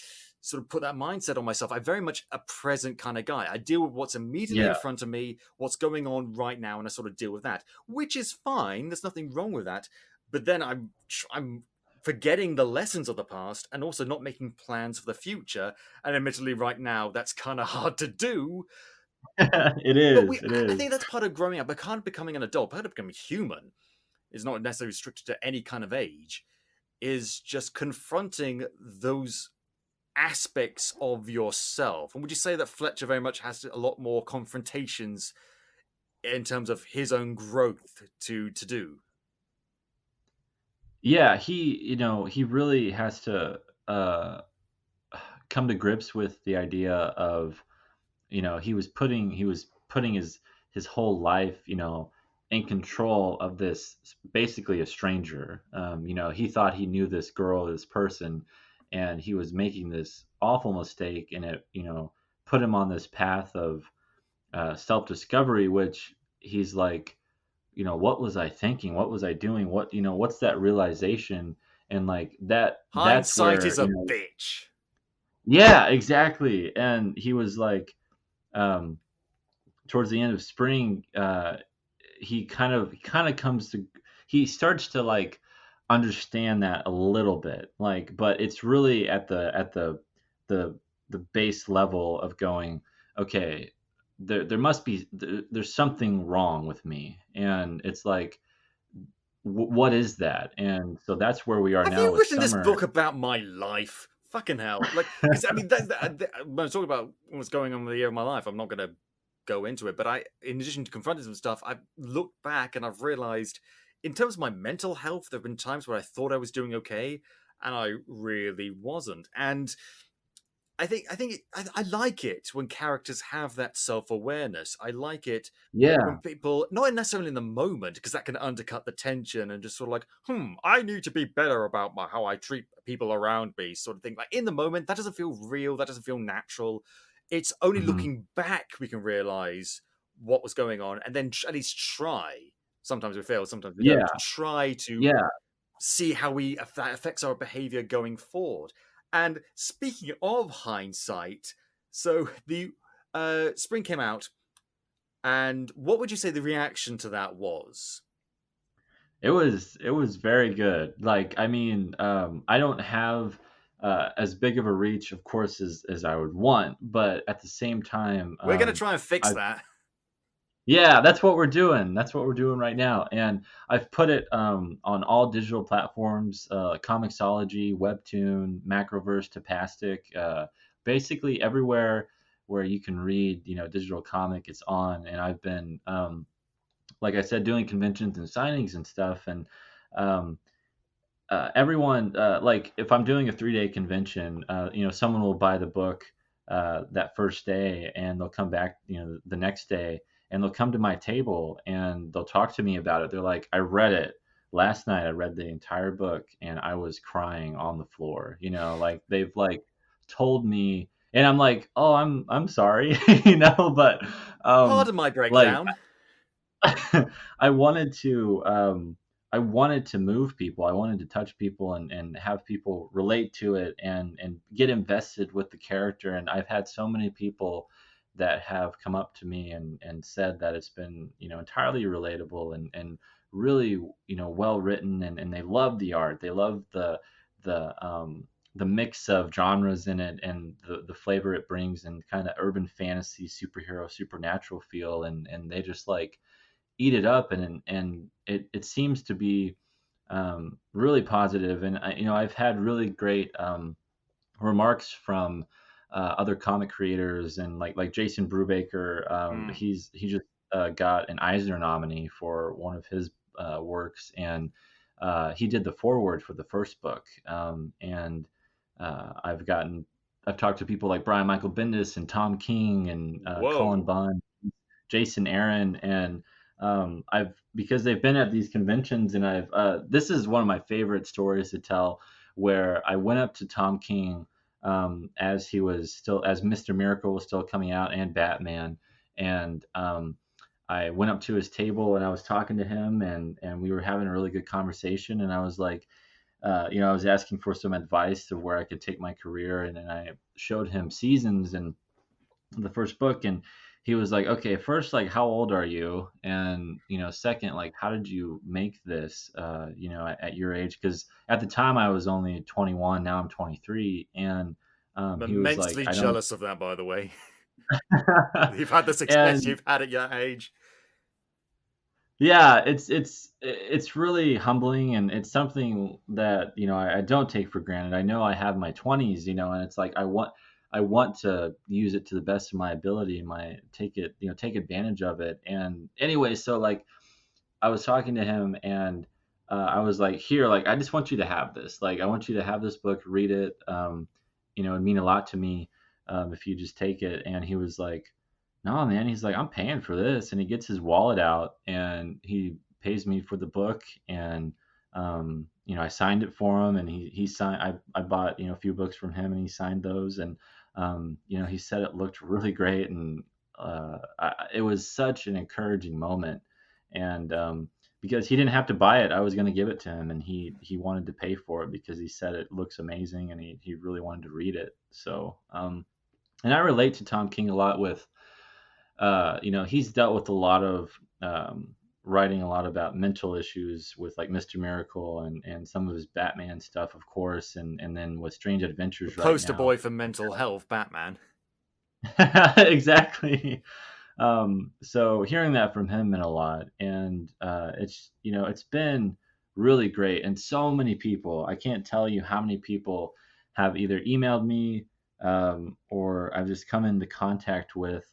sort of put that mindset on myself. I'm very much a present kind of guy. I deal with what's immediately in yeah, front of me, what's going on right now, and I sort of deal with that, which is fine. There's nothing wrong with that. But then I'm forgetting the lessons of the past and also not making plans for the future. And admittedly, right now, that's kind of hard to do. it But is, it I is. think that's part of growing up. But kind of becoming an adult, part of becoming human is not necessarily restricted to any kind of age. Is just confronting those aspects of yourself. And would you say that Fletcher very much has a lot more confrontations in terms of his own growth to do? Yeah, he really has to uh, come to grips with the idea of, he was putting his whole life, in control of this, basically a stranger. He thought he knew this girl, this person, and he was making this awful mistake, and it, put him on this path of self discovery, which he's like, what was I thinking? What was I doing? What's that realization? And like that's Hindsight where, is a bitch. yeah, exactly. And he was like, um, towards the end of spring, he kind of comes to, he starts to like understand that a little bit, like, but it's really the the base level of going, okay, there must be there's something wrong with me, and it's like, what is that? And so that's where we are Have now you with written this Summer. book about my life? Fucking hell! Like, because I mean, when I was talking about what's going on with the year of my life, I'm not going to go into it. But in addition to confronting some stuff, I've looked back and I've realized, in terms of my mental health, there have been times where I thought I was doing okay, and I really wasn't. And I like it when characters have that self awareness. I like it when Yeah. people, not necessarily in the moment, because that can undercut the tension and just sort of like, I need to be better about how I treat people around me, sort of thing. Like in the moment, that doesn't feel real. That doesn't feel natural. It's only Hmm. looking back we can realize what was going on, and then at least try. Sometimes we fail, sometimes we don't. Yeah. To try to Yeah. see how that affects our behavior going forward. And speaking of hindsight, so the spring came out, and what would you say the reaction to that was? It was very good. Like, I mean, I don't have as big of a reach, of course, as I would want, but at the same time, We're going to try and fix I that. yeah, that's what we're doing. That's what we're doing right now, and I've put it on all digital platforms: Comixology, Webtoon, Macroverse, Tapastic, basically everywhere where you can read, digital comic. It's on, and I've been, like I said, doing conventions and signings and stuff, and um, everyone, like if I'm doing a 3-day convention, someone will buy the book that first day, and they'll come back, the next day, and they'll come to my table and they'll talk to me about it. They're like, I read it last night. I read the entire book and I was crying on the floor. Like they've like told me, and I'm like, oh, I'm sorry, but um, Pardon my like breakdown. I wanted to I wanted to move people. I wanted to touch people and have people relate to it and get invested with the character. And I've had so many people that have come up to me and said that it's been, entirely relatable and really, well written, and they love the art. They love the mix of genres in it, and the flavor it brings, and kind of urban fantasy, superhero, supernatural feel, and they just like eat it up, and it seems to be really positive. And I've had really great remarks from other comic creators, and like Jason Brubaker. Hmm. He just got an Eisner nominee for one of his works, and he did the foreword for the first book. And I've talked to people like Brian Michael Bendis and Tom King and Colin Whoa. Bunn, Jason Aaron, and I've because they've been at these conventions, and I've this is one of my favorite stories to tell, where I went up to Tom King as he was still, as Mr. Miracle was still coming out, and Batman, and I went up to his table and I was talking to him, and we were having a really good conversation, and I was like, I was asking for some advice to where I could take my career, and then I showed him Seasons and the first book, and he was like, okay, first, like, how old are you, and second, like, how did you make this at your age, because at the time I was only 21, now I'm 23, and I'm he was like, immensely I don't. jealous of that, by the way. You've had the success And you've had at your age. yeah, it's really humbling, and it's something that I don't take for granted. I know I have my 20s, and it's like I want to use it to the best of my ability, and take advantage of it. And anyway, so like I was talking to him, and I was like, here, like, I just want you to have this. Like, I want you to have this book, read it. It'd mean a lot to me if you just take it. And he was like, no, man. He's like, I'm paying for this. And he gets his wallet out and he pays me for the book. And, I signed it for him, and he signed, I bought, a few books from him, and he signed those. And, he said it looked really great. And it was such an encouraging moment. and because he didn't have to buy it, I was going to give it to him, and he wanted to pay for it because he said it looks amazing, and he really wanted to read it. So and I relate to Tom King a lot with he's dealt with a lot of writing a lot about mental issues with like Mr. Miracle and some of his Batman stuff, of course, and then with Strange Adventures right now. Poster boy for mental health, Batman. Exactly. So hearing that from him meant a lot, and it's been really great. And so many people, I can't tell you how many people have either emailed me or I've just come into contact with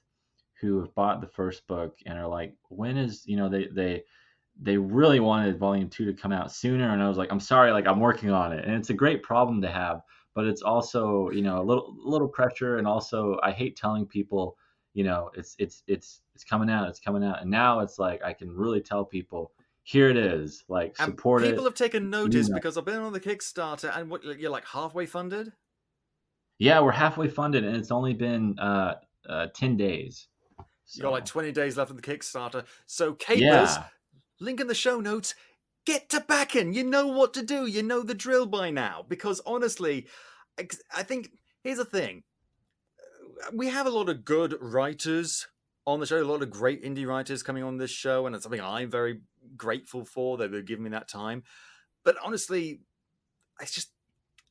who have bought the first book and are like, when is, they really wanted volume 2 to come out sooner. And I was like, I'm sorry, like I'm working on it. And it's a great problem to have, but it's also, a little pressure. And also I hate telling people, it's coming out, it's coming out. And now it's like, I can really tell people, here it is, like support it. People have taken notice because I've been on the Kickstarter, and what, you're like halfway funded? Yeah, we're halfway funded, and it's only been 10 days. So. You got like 20 days left of the Kickstarter. So Capers, link in the show notes, get to backing. You know what to do. You know the drill by now. Because honestly, I think, here's the thing. We have a lot of good writers on the show, a lot of great indie writers coming on this show, and it's something I'm very grateful for, that they've given me that time. But honestly, it's just,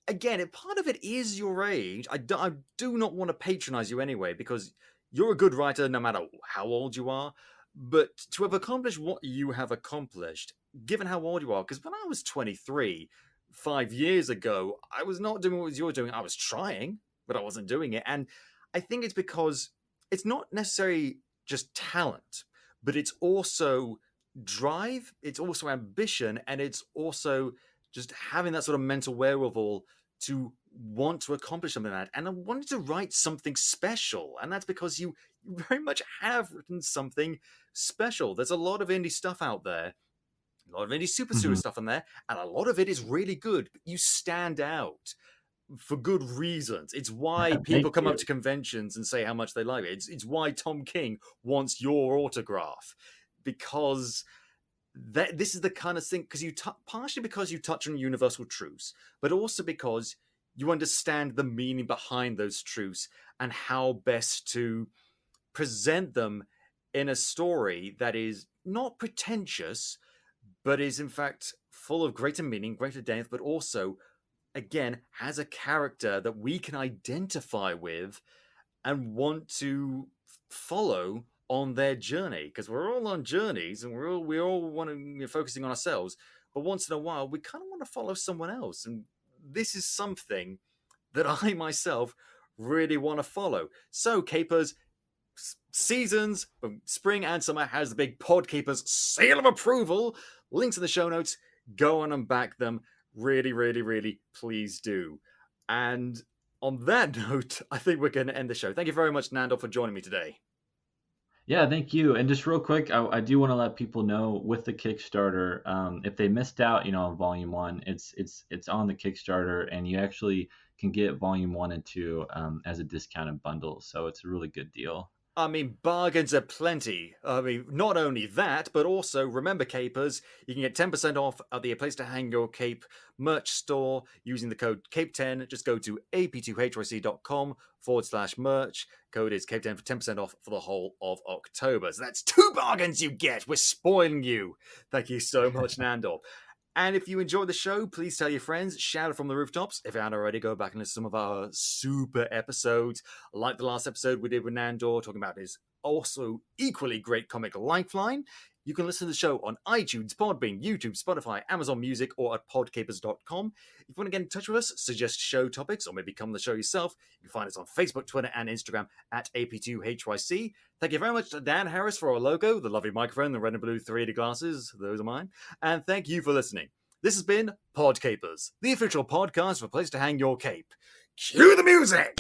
again, part of it is your age. I do not want to patronize you anyway, because you're a good writer no matter how old you are. But to have accomplished what you have accomplished, given how old you are, because when I was 23, 5 years ago, I was not doing what you're doing. I was trying, but I wasn't doing it. And I think it's because it's not necessarily just talent, but it's also drive, it's also ambition, and it's also just having that sort of mental wherewithal to want to accomplish something like that. And I wanted to write something special, and that's because you very much have written something special. There's a lot of indie stuff out there, a lot of indie super stuff in there, and a lot of it is really good, but you stand out for good reasons. It's why people come up to conventions and say how much they like it. It's why Tom King wants your autograph, because this is the kind of thing, because partially because you touch on universal truths, but also because you understand the meaning behind those truths and how best to present them in a story that is not pretentious, but is in fact full of greater meaning, greater depth, but also, again, has a character that we can identify with and want to follow on their journey, because we're all on journeys and we all want to focusing on ourselves, but once in a while we kind of want to follow someone else, and this is something that I myself really want to follow. So Capers, seasons spring and summer has the big Podcapers seal of approval. Links in the show notes. Go on and back them. Really, really, really, please do. And on that note, I think we're going to end the show. Thank you very much, Nandor, for joining me today. Yeah, thank you. And just real quick, I do want to let people know with the Kickstarter, if they missed out, on Volume 1, it's on the Kickstarter, and you actually can get Volume 1 and 2 as a discounted bundle. So it's a really good deal. I mean, bargains are plenty. I mean, not only that, but also remember, Capers, you can get 10% off at the Place to Hang Your Cape merch store using the code CAPE10. Just go to ap2hyc.com/merch. Code is CAPE10 for 10% off for the whole of October. So that's 2 bargains you get. We're spoiling you. Thank you so much, Nandor. And if you enjoyed the shout, please tell your friends. Shout it from the rooftops. If you haven't already, go back and listen to some of our super episodes. Like the last episode we did with Nandor, talking about his also equally great comic Lifeline. You can listen to the show on iTunes, Podbean, YouTube, Spotify, Amazon Music, or at podcapers.com. If you want to get in touch with us, suggest show topics, or maybe come on the show yourself, you can find us on Facebook, Twitter, and Instagram at AP2HYC. Thank you very much to Dan Harris for our logo, the lovely microphone, the red and blue 3D glasses. Those are mine. And thank you for listening. This has been Podcapers, the official podcast for a place to hang your cape. Cue the music!